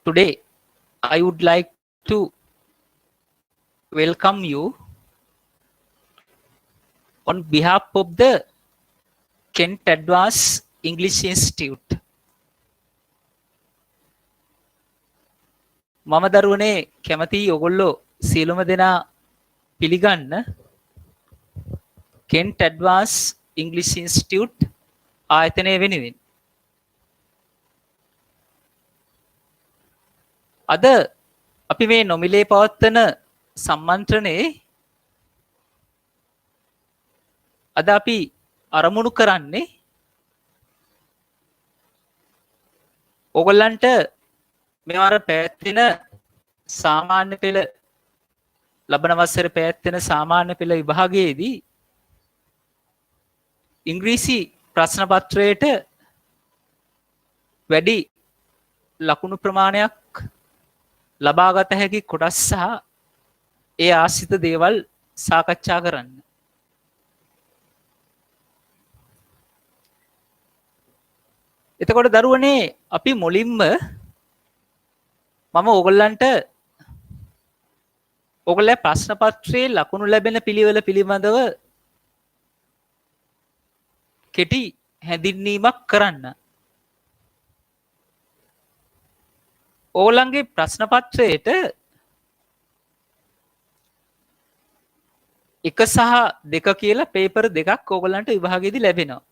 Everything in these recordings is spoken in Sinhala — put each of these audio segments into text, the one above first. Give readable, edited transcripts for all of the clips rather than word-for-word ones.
Today, I would like to welcome you on behalf of the Kent Advanced English Institute. මම දරුවනේ කැමති ඔගොල්ලෝ සියලුම දෙනා පිළිගන්න Kent Advanced English Institute ආයතනය වෙනුවෙන්. අද අපි මේ නොමිලේ පවත්වන සම්මන්ත්‍රණයේ අද අපි අරමුණු කරන්නේ ඔයගොල්ලන්ට මේවර පැවැත්වෙන සාමාන්‍ය පෙළ ලබන වසරේ පැවැත්වෙන සාමාන්‍ය පෙළ විභාගයේදී ඉංග්‍රීසි ප්‍රශ්න පත්‍රයට වැඩි ලකුණු ප්‍රමාණයක් ලබාගත හැකි කොටස් සහ ඒ ආශ්‍රිත දේවල් සාකච්ඡා කරන්න. එතකොට දරුවනේ අපි මුලින්ම මම ඕගොල්ලන්ට ඕගොල්ලේ ප්‍රශ්න පත්‍රයේ ලකුණු ලැබෙන පිළිවෙල පිළිබඳව කෙටි හැඳින්වීමක් කරන්න. ඕගොල්ලන්ගේ ප්‍රශ්න පත්‍රයේට 1 සහ 2 කියලා පේපර් දෙකක් ඕගොල්ලන්ට විභාගයේදී ලැබෙනවා.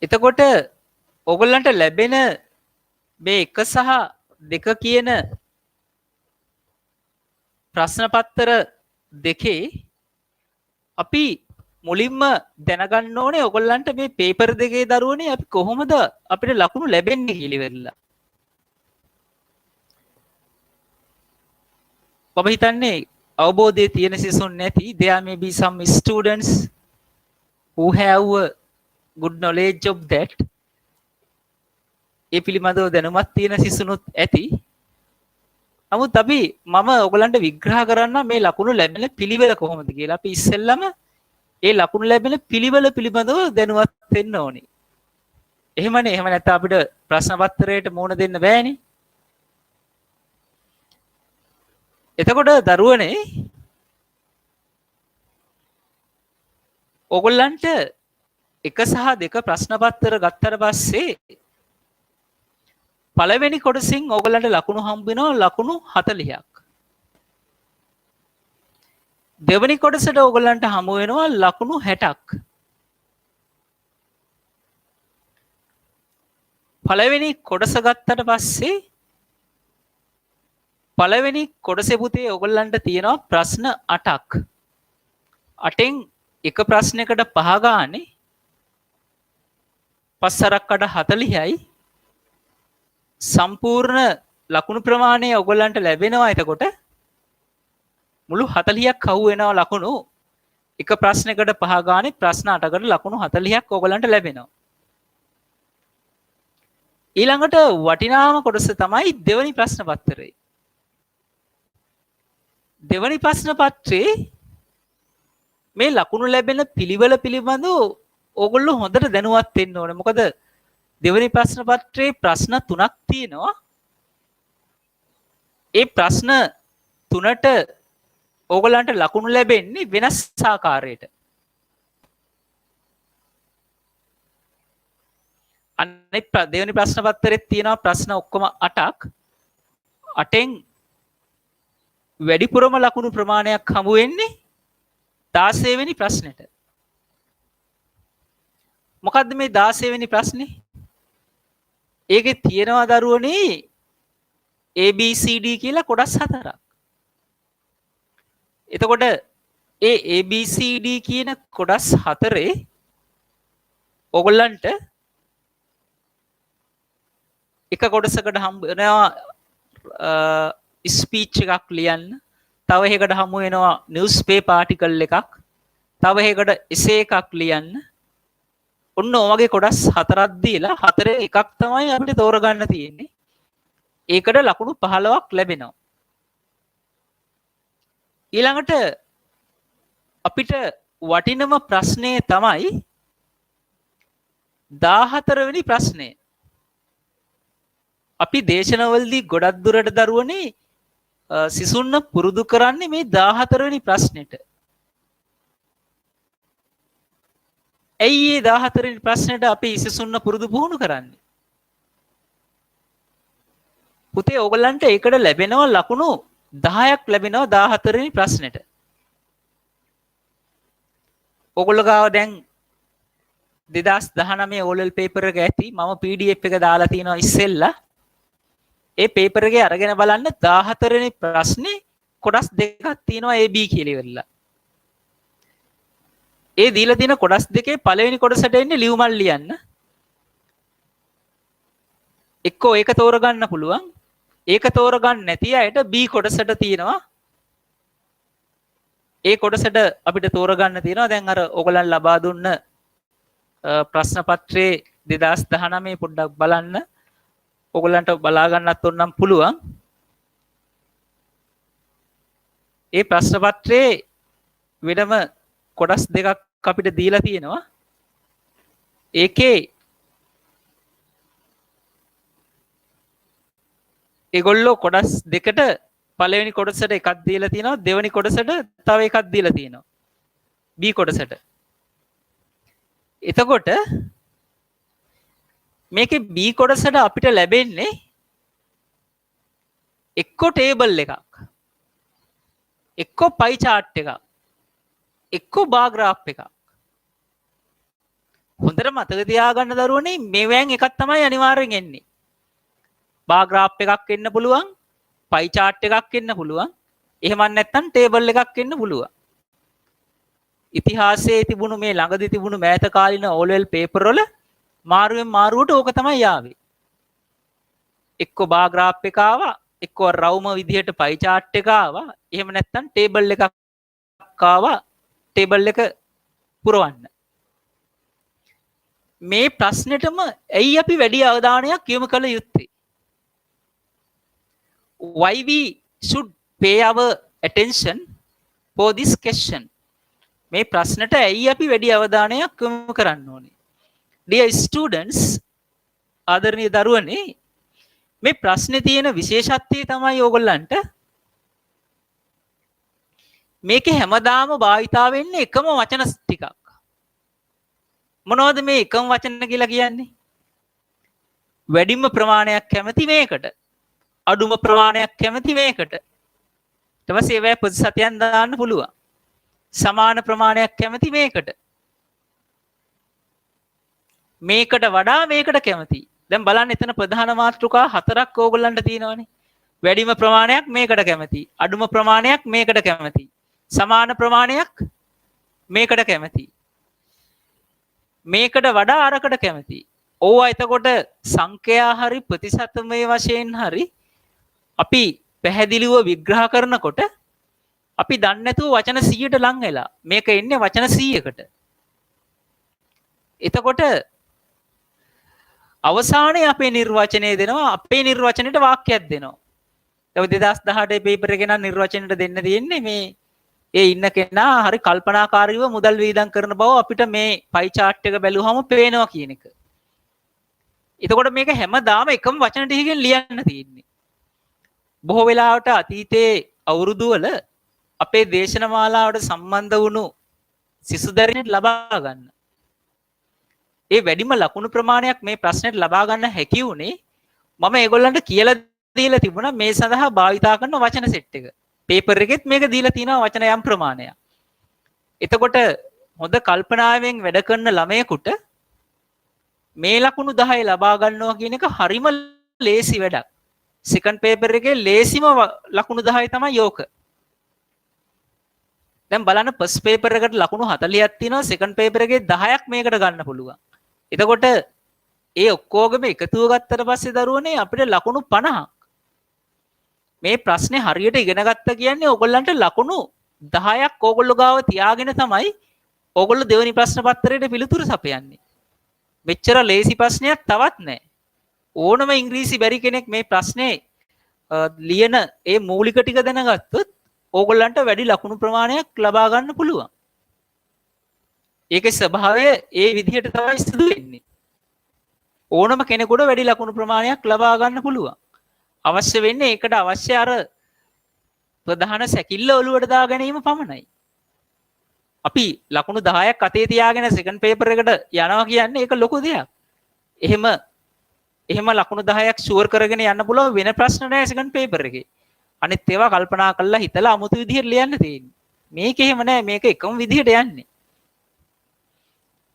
එතකොට ඕගොල්ලන්ට ලැබෙන මේ 1 සහ 2 කියන ප්‍රශ්න පත්‍ර දෙකේ අපි මුලින්ම දැනගන්න ඕනේ ඔයගොල්ලන්ට මේ පේපර් දෙකේ දරුවනේ අපි කොහොමද අපිට ලකුණු ලැබෙන්නේ කියලා ඉවරලා. ඔබ හිතන්නේ අවබෝධයේ තියෙන සිසුන් නැති there may be some students who have a good knowledge of that. ඒ පිළිබඳව දැනුමක් තියෙන සිසුනුත් ඇති. නමුත් අපි මම ඔයගලන්ට විග්‍රහ කරන්න මේ ලකුණු ලැබෙන පිළිවෙල කොහොමද කියලා. අපි ඉස්සෙල්ලම ඒ ලකුණු ලැබෙන පිළිවෙල පිළිබඳව දැනුවත් වෙන්න ඕනේ. එහෙමනේ. එහෙම නැත්නම් අපිට ප්‍රශ්න පත්‍රයට මුහුණ දෙන්න බෑනේ. එතකොට දරුවනේ ඔයගොල්ලන්ට 1 සහ 2 ප්‍රශ්න පත්‍ර ගත්තට පස්සේ පළවෙනි කොටසින් ඕගොල්ලන්ට ලකුණු හම්බ වෙනවා ලකුණු 40ක්. දෙවෙනි කොටසට ඕගොල්ලන්ට හමු වෙනවා ලකුණු 60ක්. පළවෙනි කොටස ගත්තට පස්සේ පළවෙනි කොටසේ පුතේ ඕගොල්ලන්ට තියෙනවා ප්‍රශ්න 8ක්. 8න් එක ප්‍රශ්නයකට 5 ගානේ 5 40යි සම්පූර්ණ ලකුණු ප්‍රමාණය ඔයගොල්ලන්ට ලැබෙනවා. එතකොට මුළු 40ක් අහු වෙනවා ලකුණු. එක ප්‍රශ්නයකට 5 ගානේ ප්‍රශ්න 8කට ලකුණු 40ක් ඔයගොල්ලන්ට ලැබෙනවා. ඊළඟට වටිනාම කොටස තමයි දෙවෙනි ප්‍රශ්න පත්‍රය. දෙවෙනි ප්‍රශ්න පත්‍රයේ මේ ලකුණු ලැබෙන පිළිවෙල පිළිබඳව ඕගොල්ලෝ හොඳට දැනුවත් වෙන්න ඕනේ. මොකද දෙවෙනි ප්‍රශ්න පත්‍රයේ ප්‍රශ්න 3ක් තියෙනවා. ඒ ප්‍රශ්න 3ට ඕගොල්ලන්ට ලකුණු ලැබෙන්නේ වෙනස් ආකාරයට. අනිත් දෙවෙනි ප්‍රශ්න පත්‍රයේ තියෙනවා ප්‍රශ්න ඔක්කොම 8ක්. 8න් වැඩිපුරම ලකුණු ප්‍රමාණයක් හමු වෙන්නේ 16 වෙනි ප්‍රශ්නෙට. මොකද්ද මේ 16 වෙනි ප්‍රශ්නේ? ඒකේ තියෙනවා දරුවනේ ABCD කියලා කොටස් 4ක්. එතකොට ඒ ABCD කියන කොටස් 4 ඕගොල්ලන්ට එක කොටසකට හම්බ වෙනවා ස්පීච් එකක් ලියන්න. තව එකකට හමු වෙනවා නිවුස් පේපර් ආටිකල් එකක්. තව එකකට එසේ එකක් ලියන්න. ඔන්න ඔයගේ කොටස් 4ක් දීලා 4 එකක් තමයි අපිට තෝරගන්න තියෙන්නේ. ඒකට ලකුණු 15ක් ලැබෙනවා. ඊළඟට අපිට වටිනම ප්‍රශ්නය තමයි 14 වෙනි ප්‍රශ්නය. අපි දේශනවලදී ගොඩක් දුරට දරුවනේ සිසුන්න පුරුදු කරන්නේ මේ 14 වෙනි ප්‍රශ්නෙට. ඇයි මේ 14 වෙනි ප්‍රශ්නෙට අපි සිසුන්න පුරුදු පුහුණු කරන්නේ? පුතේ ඕගලන්ට ඒකට ලැබෙනවා ලකුණු 10ක් ලැබෙනවා 14 වෙනි ප්‍රශ්නෙට. ඕගොල්ලෝ ගාව දැන් 2019 O level paper එක ඇති. මම PDF එක දාලා තියෙනවා ඉස්සෙල්ලා. ඒ paper එකේ අරගෙන බලන්න 14 වෙනි ප්‍රශ්නේ කොටස් දෙකක් තියෙනවා A B කියලා ඉවරලා. ඒ දීලා තියෙන කොටස් දෙකේ පළවෙනි කොටසට එන්නේ ලියුමල් ලියන්න. එක්කෝ ඒක තෝරගන්න පුළුවන්. ඒක තෝරගන්න නැති අයට B කොටසට තියෙනවා. ඒ කොටසට අපිට තෝරගන්න තියෙනවා. දැන් අර ඔයගලන් ලබා දුන්න ප්‍රශ්න පත්‍රයේ 2019 පොඩ්ඩක් බලන්න. ඔයගලන්ට බලා ගන්නත් ඕනම් පුළුවන්. ඒ ප්‍රශ්න පත්‍රයේ වෙනම කොටස් දෙකක් අපිට දීලා තියෙනවා. ඒකේ ඒගොල්ලෝ කොටස් දෙකට පළවෙනි කොටසට එකක් දීලා තියෙනවා, දෙවෙනි කොටසට තව එකක් දීලා තියෙනවා. B කොටසට. එතකොට මේකේ B කොටසට අපිට ලැබෙන්නේ එක්කෝ ටේබල් එකක්, එක්කෝ පයි chart එකක්, එක්කෝ බාර් ග්‍රාෆ් එකක්. හොඳට මතක තියාගන්න දරුවනේ මේවෙන් එකක් තමයි අනිවාර්යෙන් එන්නේ. බාර් ග්‍රාෆ් එකක් එන්න පුළුවන්, පයි chart එකක් එන්න පුළුවන්, එහෙම නැත්නම් ටේබල් එකක් එන්න පුළුවන්. ඉතිහාසයේ තිබුණු මේ ළඟදී තිබුණු මෑත කාලින O level paper වල මාරුවෙන් මාරුවට ඕක තමයි ආවේ. එක්ක බාර් ග්‍රාෆ් එක ආවා, එක්ක රවුම විදිහට පයි chart එක ආවා, එහෙම නැත්නම් ටේබල් එකක් ආවා, ටේබල් එක පුරවන්න. මේ ප්‍රශ්නෙටම ඇයි අපි වැඩි අවධානයක් යොමු කළ යුත්තේ? Why we should pay our attention for this question? මේ ප්‍රශ්නට ඇයි අපි වැඩි අවධානයක් යොමු කරන්න ඕනේ? Dear students, ආදරණීය දරුවනේ, මේ ප්‍රශ්නේ තියෙන විශේෂත්වය තමයි ඕගොල්ලන්ට මේකේ හැමදාම භාවිතා වෙන්නේ එකම වචන ටිකක්. මොනවද මේ එකම වචන කියලා කියන්නේ? වැඩිම ප්‍රමාණයක් කැමති මේකට, අඩුම ප්‍රමාණයක් කැමති මේකට. ඊට පස්සේ ඒවැ ප්‍රතිශතයන් දාන්න පුළුවන්. සමාන ප්‍රමාණයක් කැමති මේකට, මේකට වඩා මේකට කැමති. දැන් බලන්න එතන ප්‍රධාන මාතෘකා හතරක් ඕගොල්ලන්ට තියෙනවානේ. වැඩිම ප්‍රමාණයක් මේකට කැමති, අඩුම ප්‍රමාණයක් මේකට කැමති, සමාන ප්‍රමාණයක් මේකට කැමති, මේකට වඩා අරකට කැමති. ඕවා එතකොට සංඛ්‍යා හරි ප්‍රතිශතමය වශයෙන් හරි අපි පැහැදිලිව විග්‍රහ කරනකොට අපි දන්නේ නැතුව වචන 100ට ලං වෙලා මේක එන්නේ වචන 100කට. එතකොට අවසානයේ අපේ නිර්වචනය දෙනවා, අපේ නිර්වචනෙට වාක්‍යයක් දෙනවා. ඒක 2018 පේපර් එකේ නම් නිර්වචනෙට දෙන්න තියෙන්නේ මේ ඒ ඉන්න කෙනා හරි කල්පනාකාරීව මුදල් වේදම් කරන බව අපිට මේ පයි chart එක බැලුවම පේනවා කියන එක. එතකොට මේක හැමදාම එකම වචන ටිකකින් ලියන්න තියෙන්නේ. බොහෝ වෙලාවට අතීතයේ අවුරුදු වල අපේ දේශනමාලාවට සම්බන්ධ වුණු සිසුදරිනෙට ලබා ගන්න. ඒ වැඩිම ලකුණු ප්‍රමාණයක් මේ ප්‍රශ්නෙට ලබා ගන්න හැකි වුණේ මම ඒගොල්ලන්ට කියලා දීලා තිබුණා මේ සඳහා භාවිතා කරන වචන සෙට් එක. පේපර් එකෙත් මේක දීලා තියෙනවා වචන යම් ප්‍රමාණයක්. එතකොට හොඳ කල්පනාවෙන් වැඩ කරන ළමයෙකුට මේ ලකුණු 10 ලබා ගන්නවා කියන එක හරිම ලේසි වැඩක්. සෙකන්ඩ් පේපර් එකේ ලේසිම ලකුණු 10 තමයි යෝක. දැන් බලන්න ෆස්ට් පේපර් එකට ලකුණු 40ක් තියෙනවා, සෙකන්ඩ් පේපර් එකේ 10ක් මේකට ගන්න පුළුවන්. එතකොට ඒ ඔක්කොගෙම එකතුව ගත්තට පස්සේ දරුවනේ අපිට ලකුණු 50ක්. මේ ප්‍රශ්නේ හරියට ඉගෙන ගත්ත කියන්නේ ඕගොල්ලන්ට ලකුණු 10ක් ඕගොල්ලෝ ගාව තියාගෙන තමයි ඕගොල්ලෝ දෙවෙනි ප්‍රශ්න පත්‍රයට පිළිතුරු සපයන්නේ. මෙච්චර ලේසි ප්‍රශ්නයක් තවත් නැහැ. ඕනම ඉංග්‍රීසි බැරි කෙනෙක් මේ ප්‍රශ්නේ ලියන ඒ මූලික ටික දැනගත්තොත් ඕගොල්ලන්ට වැඩි ලකුණු ප්‍රමාණයක් ලබා ගන්න පුළුවන්. ඒකේ ස්වභාවය ඒ විදිහට තමයි සිදු වෙන්නේ. ඕනම කෙනෙකුට වැඩි ලකුණු ප්‍රමාණයක් ලබා ගන්න පුළුවන්. අවශ්‍ය වෙන්නේ ඒකට අවශ්‍ය අර ප්‍රධාන සැකිල්ල ඔලුවට දා ගැනීම පමණයි. අපි ලකුණු 10ක් අතේ තියාගෙන සෙකන්ඩ් පේපර් එකට යනවා කියන්නේ ඒක ලොකු දෙයක්. එහෙම ලකුණු 10ක් ෂුවර් කරගෙන යන්න පුළුවන් වෙන ප්‍රශ්න නැහැ සෙකන්ඩ් පේපර් එකේ. අනිත් ඒවා කල්පනා කරලා හිතලා අමුතු විදිහට ලියන්න තියෙන්නේ. මේක එහෙම නැහැ, මේක එකම විදිහට යන්නේ.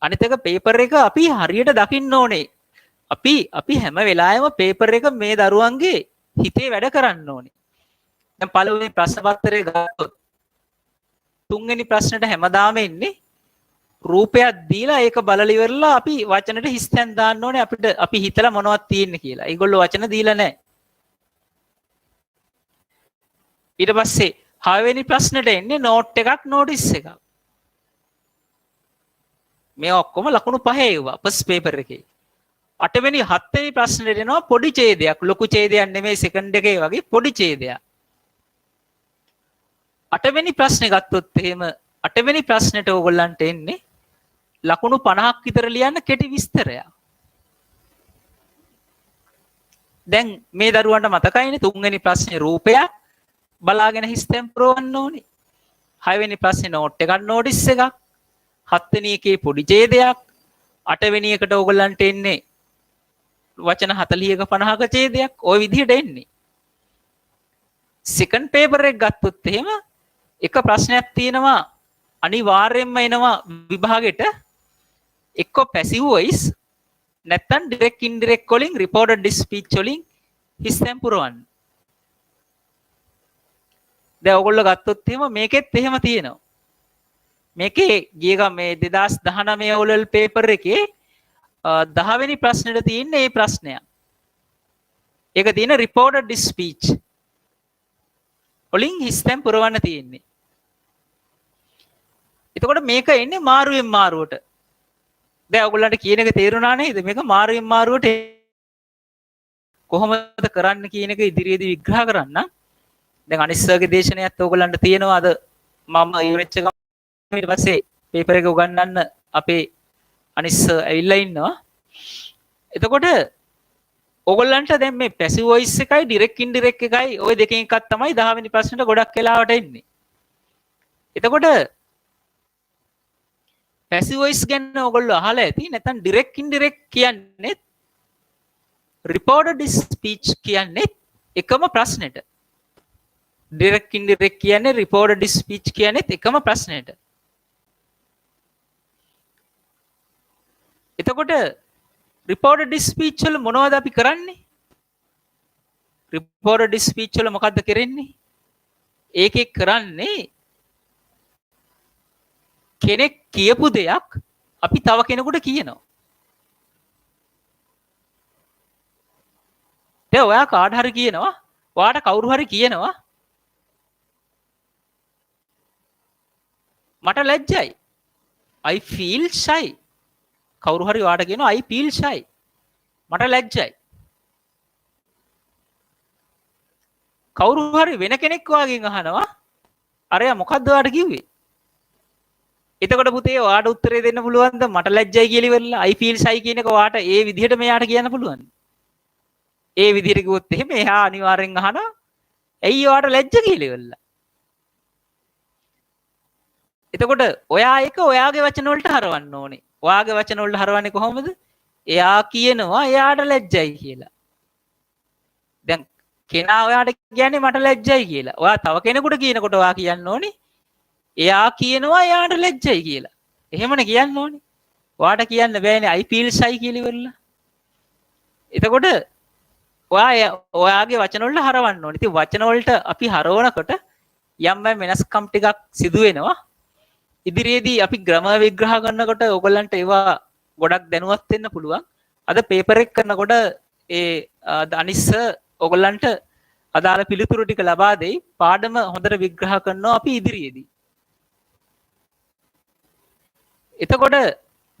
අනිත් එක පේපර් එක අපි හරියට දකින්න ඕනේ. අපි හැම වෙලාවෙම පේපර් එක මේ දරුවන්ගේ හිතේ වැඩ කරන්න ඕනේ. දැන් පළවෙනි ප්‍රශ්න පත්‍රය ගත්තොත් තුන්වෙනි ප්‍රශ්නෙට හැමදාම එන්නේ රූපයක් දීලා ඒක බලලා ඉවරලා අපි වචනෙට හිස්තැන් දාන්න ඕනේ අපි හිතලා මොනවද තියෙන්නේ කියලා. ඒගොල්ලෝ වචන දීලා නැහැ. ඊට පස්සේ 6 වෙනි ප්‍රශ්නෙට එන්නේ නෝට් එකක් නෝටිස් එකක්. මේ ඔක්කොම ලකුණු 5 ඒවා ෆස්ට් පේපර් එකේ. 8 වෙනි 7 වෙනි ප්‍රශ්නෙට එනවා පොඩි ඡේදයක්. ලොකු ඡේදයක් නෙමෙයි සෙකන්ඩ් එකේ වගේ පොඩි ඡේදයක්. 8 වෙනි ප්‍රශ්නේ ගත්තොත් එහෙම 8 වෙනි ප්‍රශ්නෙට ඕගොල්ලන්ට එන්නේ ලකුණු 50ක් විතර ලියන්න කෙටි විස්තරයක්. දැන් මේ දරුවන්ට මතකයිනේ 3 වෙනි ප්‍රශ්නේ රූපයක් බලාගෙන හිස්තැන් පුරවන්න ඕනේ. 6 වෙනි ප්‍රශ්නේ නෝට් එකක් නෝටිස් එකක්. 7 වෙනි එකේ පොඩි ඡේදයක්. 8 වෙනි එකට ඕගොල්ලන්ට එන්නේ වචන 40ක 50ක ඡේදයක්. ওই විදිහට එන්නේ. සෙකන්ඩ් පේපර් එක ගත්තොත් එහෙම එක ප්‍රශ්නයක් තියෙනවා අනිවාර්යයෙන්ම එනවා විභාගෙට එක්ක පැසිව් වොයිස් නැත්නම් ඩිරෙක්ට් ඉන්ඩිරෙක්ට් වලින් රිපෝටඩ් ස්පීච් වලින් හිස්තැන් පුරවන්න. දැන් ඔයගොල්ලෝ ගත්තොත් එහෙම මේකෙත් එහෙම තියෙනවා. මේකේ මේ 2019 OLL පේපර් එකේ 10 වෙනි ප්‍රශ්නෙට තියෙන මේ ප්‍රශ්නය. ඒක තියෙන රිපෝටඩ් ස්පීච් වලින් හිස්තැන් පුරවන්න තියෙන්නේ. එතකොට මේක එන්නේ මාරුවෙන් මාරුවට. දැන් ඔයගොල්ලන්ට කියන එක තේරුණා නේද? මේක මාරුවෙන් මාරුවට කොහොමද කරන්න කියන එක ඉදිරියේදී විග්‍රහ කරන්න. දැන් අනිස්සර්ගේ දේශනයත් ඔයගොල්ලන්ට තියෙනවා. අද මම ඉවරෙච්ච ගමන් ඊට පස්සේ පේපර් එක උගන්වන්න අපේ අනිස්සර් ඇවිල්ලා ඉන්නවා. එතකොට ඔයගොල්ලන්ට දැන් මේ පැසිව් වොයිස් එකයි ඩිරෙක්ට් ඉන්ඩිරෙක්ට් එකයි ওই දෙකෙන් එකක් තමයි 10 වෙනි ප්‍රශ්නෙට ගොඩක් වෙලාවට එන්නේ. එතකොට පැසිව් වොයිස් ගැන ඔයගොල්ලෝ අහලා ඇති. නැත්නම් ඩිරෙක්ට් ඉන්ඩිරෙක්ට් කියන්නේ රිපෝටඩ් ස්පීච් කියන්නේ එකම ප්‍රශ්නෙට. ඩිරෙක්ට් ඉන්ඩිරෙක්ට් කියන්නේ රිපෝටඩ් ස්පීච් කියන්නේ එකම ප්‍රශ්නෙට. එතකොට රිපෝටඩ් ස්පීච් වල මොනවද අපි කරන්නේ? රිපෝටඩ් ස්පීච් වල මොකද්ද කරන්නේ? ඒකේ කරන්නේ කෙනෙක් කියපු දෙයක් අපි තව කෙනෙකුට කියනවා. දැන් ඔයා කාට හරි කියනවා, ඔයාට කවුරු හරි කියනවා මට ලැජ්ජයි. I feel shy. කවුරු හරි ඔයාට කියනවා I feel shy. මට ලැජ්ජයි. කවුරු හරි වෙන කෙනෙක් වාගෙන් අහනවා අරයා මොකද්ද ඔයාට කිව්වේ? එතකොට පුතේ ඔයාට උත්තරේ දෙන්න පුළුවන්ද මට ලැජ්ජයි කියලා ඉවරලා I feel shy කියන එක ඔයාට ඒ විදිහට මෙයාට කියන්න පුළුවන්ද? ඒ විදිහට කිව්වොත් එහෙම එහා අනිවාර්යෙන් අහනවා ඇයි ඔයාට ලැජ්ජ කියලා ඉවරලා. එතකොට ඔයා එක ඔයාගේ වචන වලට හරවන්න ඕනේ. ඔයාගේ වචන වලට හරවන්නේ කොහොමද? එයා කියනවා එයාට ලැජ්ජයි කියලා. දැන් කෙනා ඔයාට කියන්නේ මට ලැජ්ජයි කියලා. ඔයා තව කෙනෙකුට කියනකොට ඔයා කියන්න ඕනේ එයා කියනවා එයාට ලැජ්ජයි කියලා. එහෙමනේ කියන්න ඕනේ. ඔයාට කියන්න බෑනේ I feel shy කියලා ඉවරලා. එතකොට ඔයාගේ වචන වලට හරවන්න ඕනේ. ඉතින් වචන වලට අපි හරවනකොට යම් වෙනස්කම් ටිකක් සිදු වෙනවා. ඉදිරියේදී අපි ග්‍රැමර් විග්‍රහ කරනකොට ඔයගොල්ලන්ට ඒවා ගොඩක් දැනුවත් වෙන්න පුළුවන්. අද පේපර් එක කරනකොට ඒ අනිස්ස ඔයගොල්ලන්ට අදාළ පිළිතුරු ටික ලබා දෙයි. පාඩම හොඳට විග්‍රහ කරනවා අපි ඉදිරියේදී. එතකොට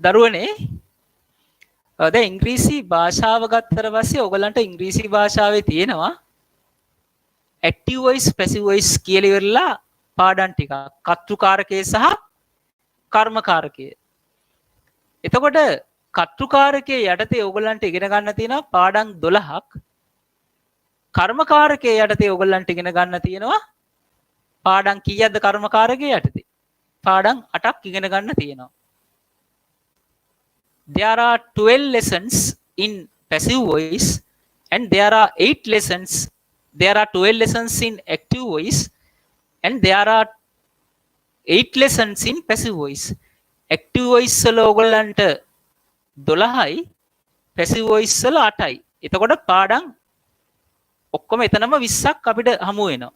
දරුවනේ දැන් ඉංග්‍රීසි භාෂාව ගත්තට පස්සේ ඔයගොල්ලන්ට ඉංග්‍රීසි භාෂාවේ තියෙනවා ඇක්ටිව් වොයිස් පැසිව් වොයිස් කියලා ඉවරලා පාඩම් ටිකක් කර්තෘකාරකයේ සහ කර්මකාරකයේ. එතකොට කර්තෘකාරකයේ යටතේ ඕගොල්ලන්ට ඉගෙන ගන්න තියෙනවා පාඩම් 12ක්. කර්මකාරකයේ යටතේ ඕගොල්ලන්ට ඉගෙන ගන්න තියෙනවා පාඩම් කීයක්ද කර්මකාරකයේ යටතේ? පාඩම් 8ක් ඉගෙන ගන්න තියෙනවා. There are 12 lessons in passive voice and there are 8 lessons. There are 12 lessons in active voice and there are 8 lessons in passive voice. Active voice වල ඕගොල්ලන්ට 12යි passive voice වල 8යි. එතකොට පාඩම් ඔක්කොම එතනම 20ක් අපිට හමු වෙනවා.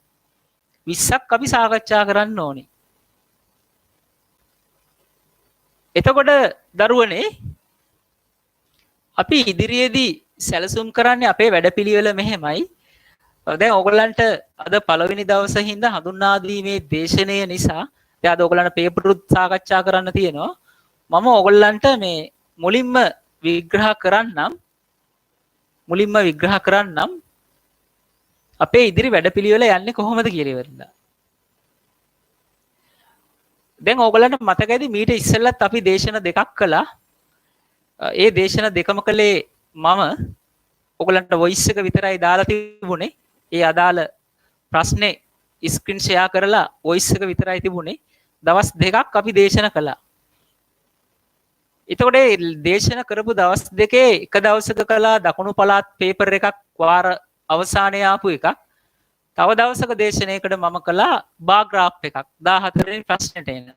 20ක් අපි සාකච්ඡා කරන්න ඕනේ. එතකොට දරුවනේ අපි ඉදිරියේදී සැලසුම් කරන්නේ අපේ වැඩපිළිවෙල මෙහෙමයි. දැන් ඕගොල්ලන්ට අද පළවෙනි දවසේ හින්දා හඳුන්වා දීමේ දේශනය නිසා දැන් අද ඕගොල්ලන්ට පේපර් උත් සාකච්ඡා කරන්න තියෙනවා. මම ඕගොල්ලන්ට මේ මුලින්ම විග්‍රහ කරන්නම් අපේ ඉදිරි වැඩපිළිවෙල යන්නේ කොහොමද කියලා ඉවරලා. දැන් ඕගොල්ලන්ට මතකයිද මීට ඉස්සෙල්ලත් අපි දේශන දෙකක් කළා. ඒ දේශන දෙකම කළේ මම ඔයගලන්ට වොයිස් එක විතරයි දාලා තිබුණේ. ඒ අදාළ ප්‍රශ්නේ ස්ක්‍රීන් ෂෙයා කරලා වොයිස් එක විතරයි තිබුණේ. දවස් දෙකක් අපි දේශන කළා. එතකොට මේ දේශන කරපු දවස් දෙකේ එක දවසක කළා දකුණු පළාත් පේපර් එකක් වාර අවසානයේ ආපු එකක්. තව දවසක දේශනයකට මම කළා බාර් ග්‍රාෆ් එකක් 14 වෙනි ප්‍රශ්නෙට එන.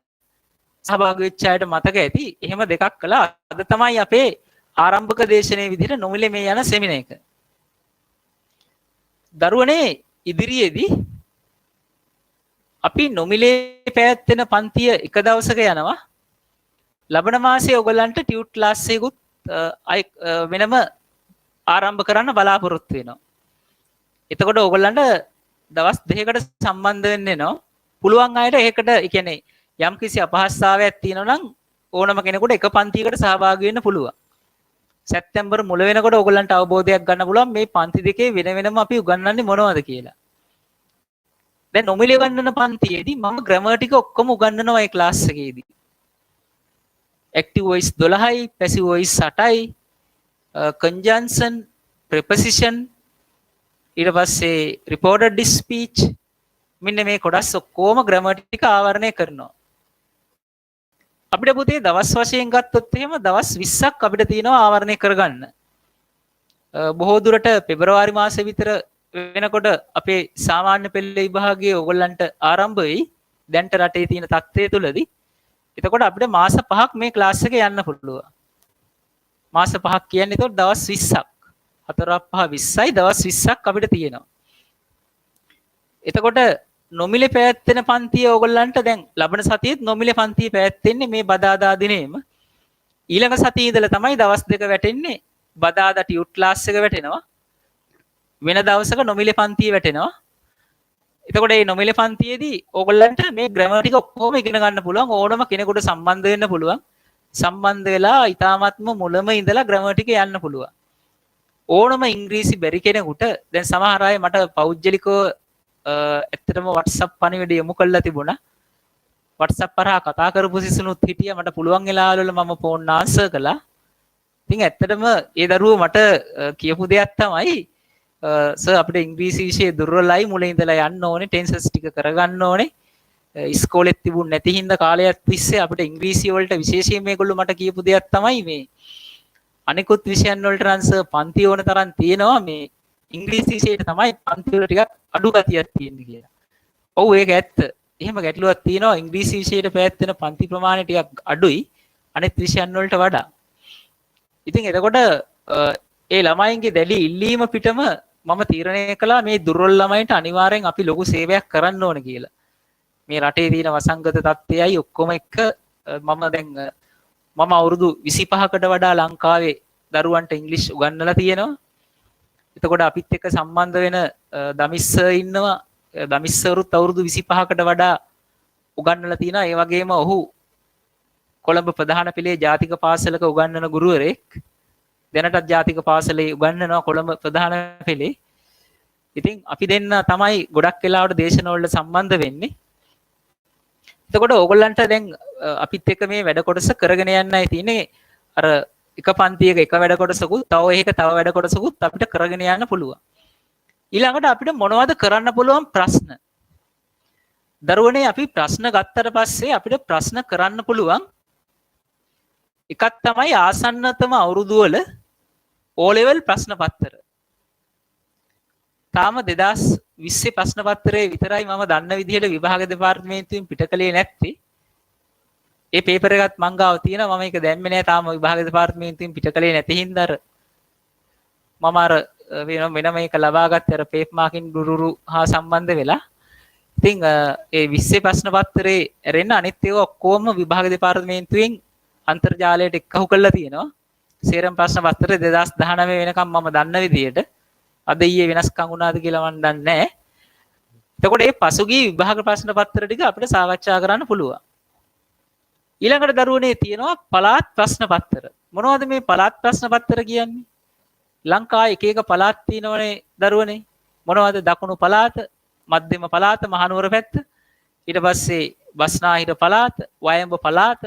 සහභාගී වෙච්ච අයට මතක ඇති. එහෙම දෙකක් කළා. අද තමයි අපේ ආරම්භක දේශනයේ විදිහට නොමිලේ මේ යන සෙමින එක. දරුවනේ ඉදිරියේදී අපි නොමිලේ පැවැත්වෙන පන්තිය එක දවසක යනවා. ලබන මාසයේ ඔයගලන්ට ටියුට් ක්ලාස් එකකුත් වෙනම ආරම්භ කරන්න බලාපොරොත්තු වෙනවා. එතකොට ඔයගලන්ට දවස් දෙකකට සම්බන්ධ වෙන්න වෙනවා. පුළුවන් අයට ඒකට ඒ කියන්නේ යම්කිසි අපහසුතාවයක් තියෙනවා නම් ඕනම කෙනෙකුට එක පන්තියකට සහභාගී වෙන්න පුළුවන්. සැප්තැම්බර් මුල වෙනකොට ඔයගලන්ට අවබෝධයක් ගන්න පුළුවන් මේ පන්ති දෙකේ වෙන වෙනම අපි උගන්වන්නේ මොනවද කියලා. දැන් නොමිලේ උගන්වන පන්තියේදී මම ග්‍රැමර් ටික ඔක්කොම උගන්වනවා ඒ ක්ලාස් එකේදී. active voice 12යි, passive voice 8යි, conjunction, preposition, ඊට පස්සේ reported speech මෙන්න මේ කොටස් ඔක්කොම ග්‍රැමර් ටික ආවරණය කරනවා. අපිට පුතේ දවස් වශයෙන් ගත්තොත් එහෙම දවස් 20ක් අපිට තියෙනවා ආවරණය කරගන්න. බොහෝ දුරට පෙබරවාරි මාසෙ විතර වෙනකොට අපේ සාමාන්‍ය පෙළ විභාගයේ ඕගොල්ලන්ට ආරම්භ වෙයි. දැන්ට රටේ තියෙන තත්ත්වය තුලදී. එතකොට අපිට මාස 5ක් මේ ක්ලාස් එක යන්න පුළුවන්. මාස 5ක් කියන්නේ එතකොට දවස් 20ක්. 4 5 20යි දවස් 20ක් අපිට තියෙනවා. එතකොට නොමිලේ පැවැත්වෙන පන්තිය ඕගොල්ලන්ට දැන් ලබන සතියේත් නොමිලේ පන්තිය පැවැත්වෙන්නේ මේ බදාදා දිනේම. ඊළඟ සතියේ ඉඳලා තමයි දවස් දෙක වැටෙන්නේ. බදාදා ටියුට් ක්ලාස් එක වැටෙනවා. වෙන දවසක නොමිලේ පන්තිය වැටෙනවා. එතකොට මේ නොමිලේ පන්තියේදී ඕගොල්ලන්ට මේ ග්‍රැමර් ටික ඔක්කොම ඉගෙන ගන්න පුළුවන්. ඕනම කෙනෙකුට සම්බන්ධ වෙන්න පුළුවන්. සම්බන්ධ වෙලා ඊටාත්ම මුලම ඉඳලා ග්‍රැමර් ටික යන්න පුළුවන්. ඕනම ඉංග්‍රීසි බැරි කෙනෙකුට දැන් සමහර අය මට පෞද්ගලිකව ඇත්තටම WhatsApp පණිවිඩ යොමු කරලා තිබුණා. WhatsApp හරහා කතා කරපු සිසුනුත් හිටියා. මට පුළුවන් වෙලාවවල මම ෆෝන් ආන්සර් කළා. ඉතින් ඇත්තටම ඒ දරුවෝ මට කියපු දෙයක් තමයි සර් අපිට ඉංග්‍රීසි විෂය දුර්වලයි මුලින් ඉඳලා යන්න ඕනේ ටෙන්සස් ටික කරගන්න ඕනේ. ඉස්කෝලෙත් තිබුණ නැති හින්දා කාලයක් තිස්සේ අපිට ඉංග්‍රීසි වලට විශේෂයෙන් මේගොල්ලෝ මට කියපු දෙයක් තමයි මේ අනිකුත් විෂයන් වලට නම් සර් පන්ති ඕන තරම් තියෙනවා මේ ඉංග්‍රීසි විෂයට තමයි පන්ති වල ටිකක් අඩු ගතියක් තියෙන්නේ කියලා. ඔව් ඒක ඇත්ත. එහෙම ගැටලුවක් තියෙනවා ඉංග්‍රීසි විෂයට පැවැත්වෙන පන්ති ප්‍රමාණය ටිකක් අඩුයි අනිත් විෂයන් වලට වඩා. ඉතින් එතකොට ඒ ළමයින්ගේ දැඩි ඉල්ලීම පිටම මම තීරණය කළා මේ දුර්වල ළමයින්ට අනිවාර්යෙන් අපි ලොකු සේවයක් කරන්න ඕන කියලා. මේ රටේ තියෙන වසංගත තත්ත්වයයි ඔක්කොම එක්ක මම අවුරුදු 25කට වඩා ලංකාවේ දරුවන්ට ඉංග්‍රීසි උගන්වලා තියෙනවා. එතකොට අපිත් එක්ක සම්බන්ධ වෙන දමිස්ස ඉන්නවා. දමිස්සවරුත් අවුරුදු 25කට වඩා උගන්වලා තියෙනවා. ඒ වගේම ඔහු කොළඹ ප්‍රධාන පෙළේ ජාතික පාසලක උගන්වන ගුරුවරයෙක්. දැනටත් ජාතික පාසලේ උගන්වනවා කොළඹ ප්‍රධාන පෙළේ. ඉතින් අපි දෙන්න තමයි ගොඩක් වෙලාවට දේශනවලට සම්බන්ධ වෙන්නේ. එතකොට ඕගොල්ලන්ට දැන් අපිත් එක්ක මේ වැඩ කොටස කරගෙන යන්නයි තියෙන්නේ. අර එක පන්තියක එක වැඩ කොටසකුත් තව වැඩ කොටසකුත් අපිට කරගෙන යන්න පුළුවන්. ඊළඟට අපිට මොනවද කරන්න පුළුවන් ප්‍රශ්න? දරුවනේ අපි ප්‍රශ්න ගත්තට පස්සේ අපිට ප්‍රශ්න කරන්න පුළුවන් එකක් තමයි ආසන්නතම අවුරුදු වල O level ප්‍රශ්න පත්‍ර. තාම 2020 ප්‍රශ්න පත්‍රයේ විතරයි මම දන්න විදිහට විභාග දෙපාර්තමේන්තුවෙන් පිට කළේ නැත්තේ. ඒ පේපර් එකත් මං ගාව තියෙනවා. මම ඒක දැම්මේ නැහැ තාම විභාග දෙපාර්තමේන්තුවෙන් පිට කළේ නැති හින්දා මම අර වෙන මේක ලබාගත්තේ අර පේප් මාකින් දුරුරු හා සම්බන්ධ වෙලා. ඉතින් ඒ 20 ප්‍රශ්න පත්‍රයේ ඇරෙන්න අනිත් ඒවා ඔක්කොම විභාග දෙපාර්තමේන්තුවෙන් අන්තර්ජාලයට එක්කහු කරලා තියෙනවා. සේරම ප්‍රශ්න පත්‍රය 2019 වෙනකම් මම දන්න විදිහට. අද ඊයේ වෙනස්කම් වුණාද කියලා මම දන්නේ නැහැ. එතකොට මේ පසුගිය විභාග ප්‍රශ්න පත්‍ර ටික අපිට සාකච්ඡා කරන්න පුළුවන්. ඊළඟට දරුවනේ තියෙනවා පළාත් ප්‍රශ්න පත්‍ර. මොනවද මේ පළාත් ප්‍රශ්න පත්‍ර කියන්නේ? ලංකාවේ එක එක පළාත් තියෙනවනේ දරුවනේ. මොනවද? දකුණු පළාත, මධ්‍යම පළාත, මහනුවර පැත්ත. ඊට පස්සේ බස්නාහිර පළාත, වයඹ පළාත.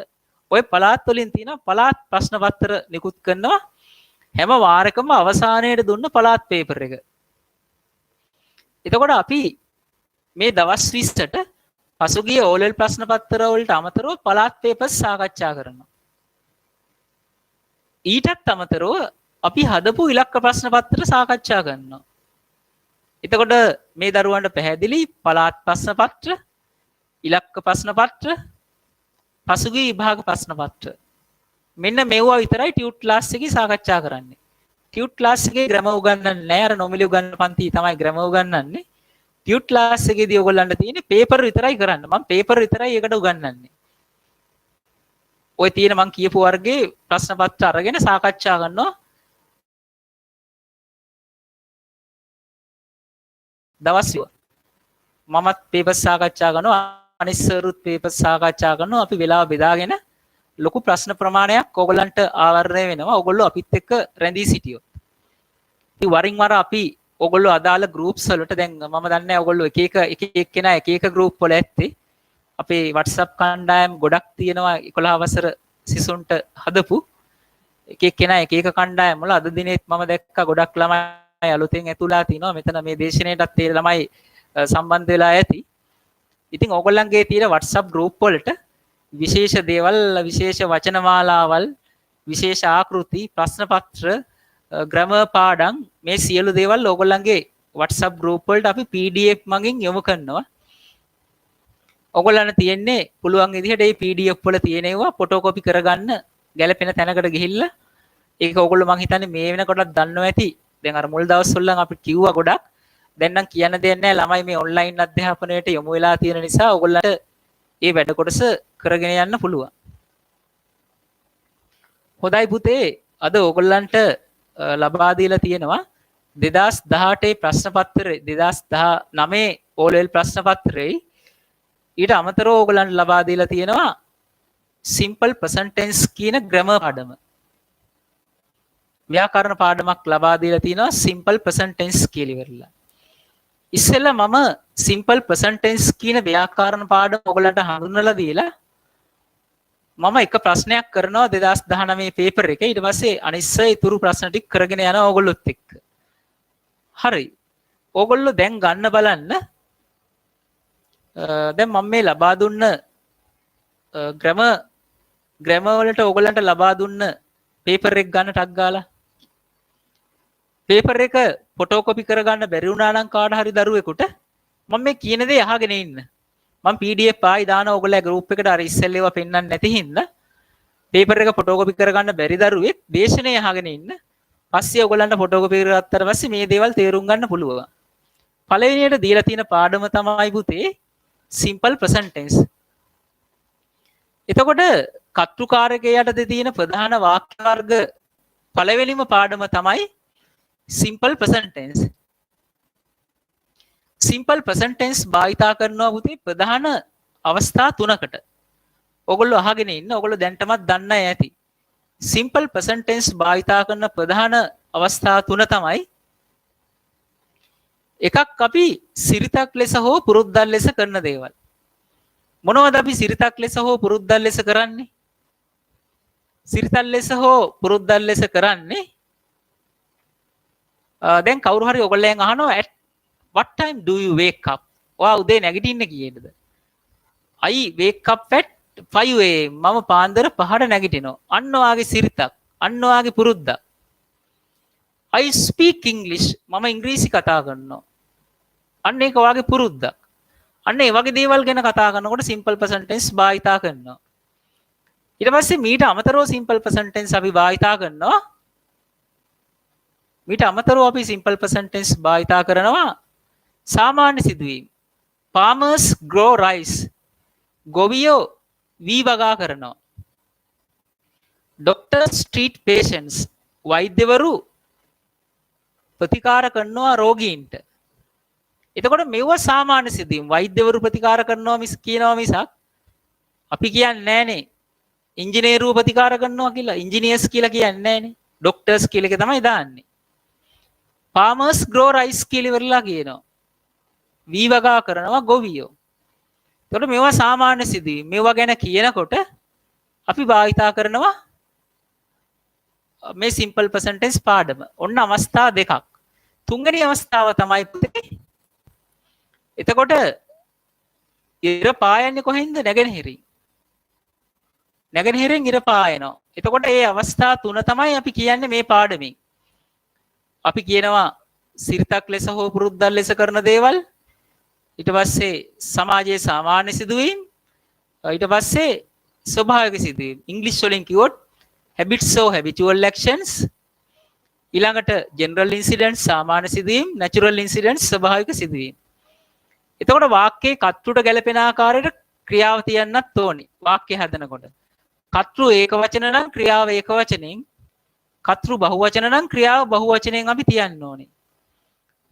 ඔය පළාත් වලින් තියෙන පළාත් ප්‍රශ්න පත්‍ර නිකුත් කරනවා. හැම වාරයකම අවසානයේට දුන්න පළාත් පේපර් එක. එතකොට අපි මේ දවස් 20ට පසුගිය O level ප්‍රශ්න පත්‍ර වලට අමතරව පළාත් පේපර්ස් සාකච්ඡා කරනවා. ඊටත් අමතරව අපි හදපු ඉලක්ක ප්‍රශ්න පත්‍ර සාකච්ඡා කරනවා. එතකොට මේ දරුවන්ට පැහැදිලි පළාත් ප්‍රශ්න පත්‍ර, ඉලක්ක ප්‍රශ්න පත්‍ර, පසුගිය විභාග ප්‍රශ්න පත්‍ර. මෙන්න මේවා විතරයි ටියුට් ක්ලාස් එකේ සාකච්ඡා කරන්නේ. ටියුට් ක්ලාස් එකේ ග්‍රැමර් උගන්වන්නේ නැහැ. අර නොමිලි උගන්වන පන්ති තමයි ග්‍රැමර් උගන්වන්නේ. ටියුට් ක්ලාස් එකේදී ඔයගොල්ලන්ට තියෙන්නේ පේපර් විතරයි කරන්න. මම පේපර් විතරයි ඒකට උගන්වන්නේ. ඔය තියෙන මම කියපු වර්ගයේ ප්‍රශ්න පත්‍ර අරගෙන සාකච්ඡා කරනවා. දවස් මමත් පේපර් සාකච්ඡා කරනවා. අනිත් සර්ුත් පේපර් සාකච්ඡා කරනවා. අපි වෙලාව බෙදාගෙන ලොකු ප්‍රශ්න ප්‍රමාණයක් ඕගොල්ලන්ට ආවරණය වෙනවා. ඕගොල්ලෝ අපිත් එක්ක රැඳී සිටියොත්. ඉතින් වරින් වර අපි ඕගොල්ලෝ අදාළ groups වලට දැන් මම දන්නේ නැහැ ඕගොල්ලෝ එක එක්කෙනා එක group වල ඇත්තේ. අපේ WhatsApp කණ්ඩායම් ගොඩක් තියෙනවා 11 වසර සිසුන්ට හදපු. එක එක්කෙනා එක කණ්ඩායම් වල අද දිනෙත් මම දැක්කා ගොඩක් ළමයි අලුතෙන් ඇතුළා තිනවා. මෙතන මේ දේශනාවටත් ඒ ළමයි සම්බන්ධ වෙලා ඇති. ඉතින් ඕගොල්ලන්ගේ තියෙන WhatsApp group වලට විශේෂ දේවල්, විශේෂ වචනමාලාවල්, විශේෂ ආකෘති, ප්‍රශ්න පත්‍ර, ග්‍රැමර් පාඩම් මේ සියලු දේවල් ඕගොල්ලන්ගේ WhatsApp group වලට අපි PDF මගින් යොමු කරනවා. ඕගොල්ලන්ට තියෙන්නේ පුළුවන් විදිහට මේ PDF වල තියෙන ඒවා ෆොටෝකෝපි කරගන්න ගැලපෙන තැනකට ගිහිල්ලා ඒක ඕගොල්ලෝ මං හිතන්නේ මේ වෙනකොටත් දන්නවා ඇති. දැන් අර මුල් දවස්වල නම් අපි කිව්වා ගොඩක්. දැන් නම් කියන්න දෙයක් නැහැ. ළමයි මේ ඔන්ලයින් අධ්‍යාපනයට යොමු වෙලා තියෙන නිසා ඕගොල්ලන්ට මේ වැඩ කොටස කරගෙන යන්න පුළුවන්. හොඳයි පුතේ, අද ඕගොල්ලන්ට ලබා දීලා තියෙනවා 2018 ප්‍රශ්න පත්‍රය 2019 O level ප්‍රශ්න පත්‍රයේ ඊට අමතරව ඕගොල්ලන්ට ලබා දීලා තියෙනවා simple present tense කියන grammar පාඩම. ව්‍යාකරණ පාඩමක් ලබා දීලා තියෙනවා simple present tense කියලා ඉවරලා. ඉස්සෙල්ලා මම simple present tense කියන ව්‍යාකරණ පාඩම ඔයගලන්ට හඳුන්වලා දීලා මම එක ප්‍රශ්නයක් කරනවා 2019 පේපර් එකේ. ඊට පස්සේ අනිස්සය ඉතුරු ප්‍රශ්න ටික කරගෙන යනවා ඕගොල්ලොත් එක්ක. හරි. ඕගොල්ලෝ දැන් ගන්න බලන්න. දැන් මම මේ ලබා දුන්න ග්‍රැමර් වලට ඕගොල්ලන්ට ලබා දුන්න පේපර් එක ගන්න ටක් ගාලා. පේපර් එක ෆොටෝකොපි කරගන්න බැරි වුණා නම් කාට හරි දරුවෙකුට මම මේ කියන දේ අහගෙන ඉන්න. මම PDF ආයි දාන ඕගොල්ලෝ group එකට අර ඉස්සෙල්ලා ඒවා පෙන්වන්න නැති හින්දා පේපර් එක ෆොටෝකොපි කරගන්න බැරි දරුවෙක් දේශනේ අහගෙන ඉන්න. පස්සේ ඕගොල්ලන්ට ෆොටෝකොපි කරගත්තට පස්සේ මේ දේවල් තේරුම් ගන්න පුළුවන්. පළවෙනියට දීලා තියෙන පාඩම තමයි පුතේ simple present tense. එතකොට කර්තෘකාරකයේ යටතේ තියෙන ප්‍රධාන වාක්‍ය වර්ග පළවෙනිම පාඩම තමයි simple present tense. simple present tense භාවිතා කරනවා පුතේ ප්‍රධාන අවස්ථා තුනකට. ඔයගොල්ලෝ අහගෙන ඉන්න. ඔයගොල්ලෝ දැන්ටමත් දන්නයි ඇති. simple present tense භාවිතා කරන ප්‍රධාන අවස්ථා තුන තමයි එකක් අපි සිරිතක් ලෙස හෝ පුරුද්දක් ලෙස කරන දේවල්. මොනවද අපි සිරිතක් ලෙස හෝ පුරුද්දක් ලෙස කරන්නේ? සිරිතල් ලෙස හෝ පුරුද්දල් ලෙස කරන්නේ දැන් කවුරු හරි ඔයගොල්ලෙන් අහනවා at what time do you wake up? ඔයා උදේ නැගිටින්නේ කීයටද? I wake up at 5 am. මම පාන්දර 5ට නැගිටිනවා. අන්න ඔයාගේ සිරිතක්. අන්න ඔයාගේ පුරුද්දක්. I speak English. මම ඉංග්‍රීසි කතා කරනවා. අන්න ඒක ඔයාගේ පුරුද්දක්. අන්න ඒ වගේ දේවල් ගැන කතා කරනකොට simple present tense භාවිතා කරනවා. ඊට පස්සේ මීට අමතරව simple present tense අපි භාවිතා කරනවා. මීට අමතරව අපි simple present tense භාවිතා කරනවා සාමාන්‍ය සිදුවීම්. Farmers grow rice. ගොවියෝ වී වගා කරනවා. Doctors treat patients. වෛද්‍යවරු ප්‍රතිකාර කරනවා රෝගීන්ට. එතකොට මෙවුව සාමාන්‍ය සිදුවීම්. වෛද්‍යවරු ප්‍රතිකාර කරනවා මිස් කියනවා මිසක් අපි කියන්නේ නැහනේ. ඉංජිනේරුව ප්‍රතිකාර කරනවා කියලා. ඉංජිනියර්ස් කියලා කියන්නේ නැහනේ. ડોක්ටර්ස් කියලා එක තමයි දාන්නේ. farmers grow rice කියලා ඉවරලා කියනවා. වී වගා කරනවා ගොවියෝ. එතකොට මේවා සාමාන්‍ය සිදුවීම්. මේවා ගැන කියනකොට අපි භාවිතා කරනවා මේ simple present tense පාඩම. ඔන්න අවස්ථා දෙකක්. තුන්වෙනි අවස්ථාව තමයි පුතේ. එතකොට ඉර පායන්නේ කොහෙන්ද? නැගෙනහිරින්. නැගෙනහිරින් ඉර පායනවා. එතකොට මේ අවස්ථා තුන තමයි අපි කියන්නේ මේ පාඩමින්. අපි කියනවා සිරිතක් ලෙස හෝ පුරුද්දක් ලෙස කරන දේවල්. ඊට පස්සේ සමාජයේ සාමාන්‍ය සිදුවීම්. ඊට පස්සේ ස්වභාවික සිදුවීම්. ඉංග්‍රීසි වලින් කිව්වොත් habits or habitual actions. ඊළඟට general incidents සාමාන්‍ය සිදුවීම්, natural incidents ස්වභාවික සිදුවීම්. එතකොට වාක්‍යයේ කර්තෘට ගැලපෙන ආකාරයට ක්‍රියාව තියන්නත් ඕනි. වාක්‍ය හදනකොට. කර්තෘ ඒක වචන නම් ක්‍රියාව ඒක වචනෙන්, කර්තෘ බහුවචන නම් ක්‍රියාව බහුවචනෙන් අපි තියන්න ඕනේ.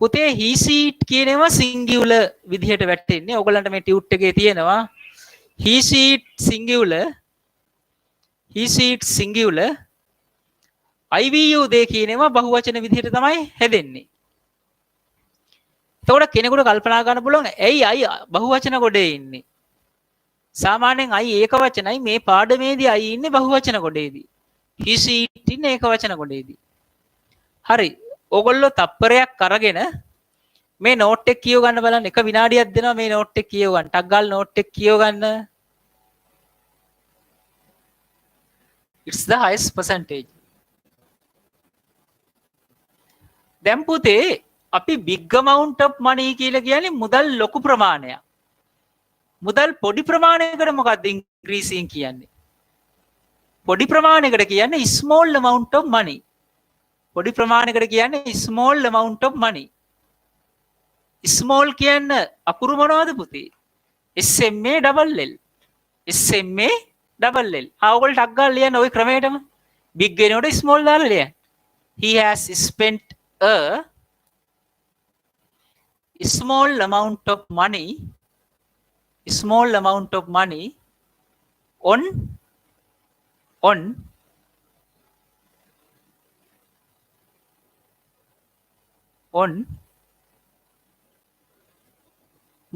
පුතේ he sheet කියන ඒවා singular විදිහට වැටෙන්නේ. ඔයගලන්ට මේ ටියුට් එකේ තියෙනවා he sheet singular, he sheet singular, ivu they කියන ඒවා බහුවචන විදිහට තමයි හැදෙන්නේ. එතකොට කෙනෙකුට කල්පනා කරන්න පුළුවන් ඇයි අය බහුවචන ගොඩේ ඉන්නේ? සාමාන්‍යයෙන් අය ඒක වචනයි, මේ පාඩමේදී අය ඉන්නේ බහුවචන ගොඩේදී. he sheet ඉන්නේ ඒක වචන ගොඩේදී. හරි. ඕගොල්ලෝ තප්පරයක් අරගෙන මේ නෝට් එක කියව ගන්න බලන්න. එක විනාඩියක් දෙනවා මේ නෝට් එක කියව ගන්න. ටක් ගාලා නෝට් එක කියව ගන්න. It's the highest percentage. දැන් පුතේ අපි big amount of money කියලා කියන්නේ මුදල් ලොකු ප්‍රමාණයක්. මුදල් පොඩි ප්‍රමාණයකට මොකක්ද ඉංග්‍රීසියෙන් කියන්නේ? පොඩි ප්‍රමාණයකට කියන්නේ small amount of money. පොඩි ප්‍රමාණයකට කියන්නේ small amount of money. small කියන්නේ අකුරු මොනවද පුතේ? SMA double L. SMA double L. ඔයගොල්ලෝ ටක් ගාලා ලියන්න ওই ක්‍රමයටම. big වෙනකොට small දාලා ලියන්න. He has spent a small amount of money, small amount of money on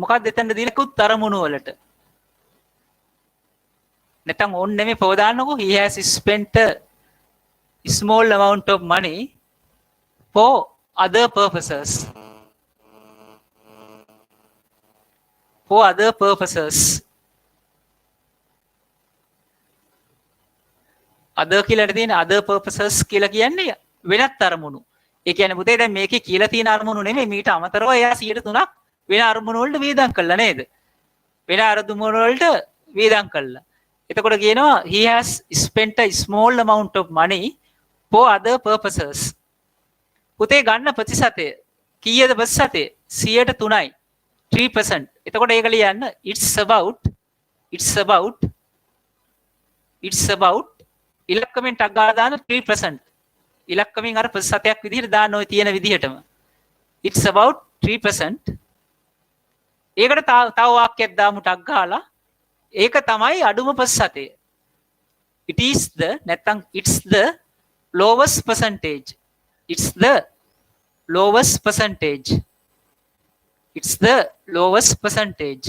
මොකක්ද එතනද දීලා කුත් තරමුණු වලට. නැත්නම් on නෙමෙයි පොව දාන්නකෝ. he has spent a small amount of money for other purposes. For other purposes. other කියලා තියෙන other purposes කියලා කියන්නේ වෙනත් අරමුණු. ඒ කියන්නේ පුතේ දැන් මේකේ කියලා තියෙන අරමුණු නෙමෙයි, මීට අමතරව එයා 103ක් වෙන අරමුණු වලට වේදම් කළා නේද? වෙන අරමුණු වලට වේදම් කළා. එතකොට කියනවා he has spent a small amount of money for other purposes. පුතේ ගන්න ප්‍රතිශතය කීයද ප්‍රතිශතය? 103යි. 3%. එතකොට ඒක ලියන්න it's about ඉලක්කමෙන් ටක් ගාලා දාන 3%. ඉලක්කමෙන් අර ප්‍රතිශතයක් විදිහට දාන්න ඔය තියෙන විදිහටම. it's about 3%. ඒකට තව වාක්‍යයක් දාමු ටක් ගාලා. ඒක තමයි අඩුම ප්‍රතිශතය. it is the නැත්නම් it's the lowest percentage. It's the lowest percentage. It's the lowest percentage.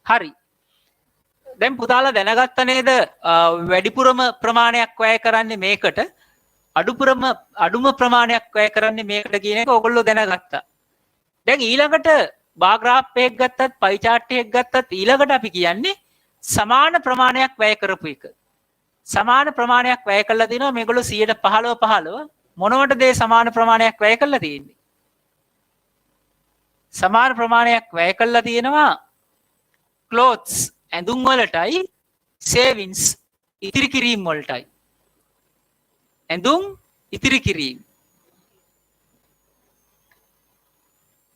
හරි. දැන් පුතාලා දැනගත්ත නේද වැඩිපුරම ප්‍රමාණයක් වැය කරන්නේ මේකට අඩුම ප්‍රමාණයක් වැය කරන්නේ මේකට කියන එක ඔයගොල්ලෝ දැනගත්තා. දැන් ඊළඟට බාර් ග්‍රාෆ් එකක් ගත්තත් පයි chart එකක් ගත්තත් ඊළඟට අපි කියන්නේ සමාන ප්‍රමාණයක් වැය කරපු එක. සමාන ප්‍රමාණයක් වැය කළා දිනවා මේගොල්ලෝ 15 මොනවටද සමාන ප්‍රමාණයක් වැය කළා තියෙන්නේ? සමාන ප්‍රමාණයක් වැය කළා තියෙනවා clothes ඇඳුම් වලටයි savings ඉතිරි කිරීම වලටයි. ඇඳුම් ඉතිරි කිරීම.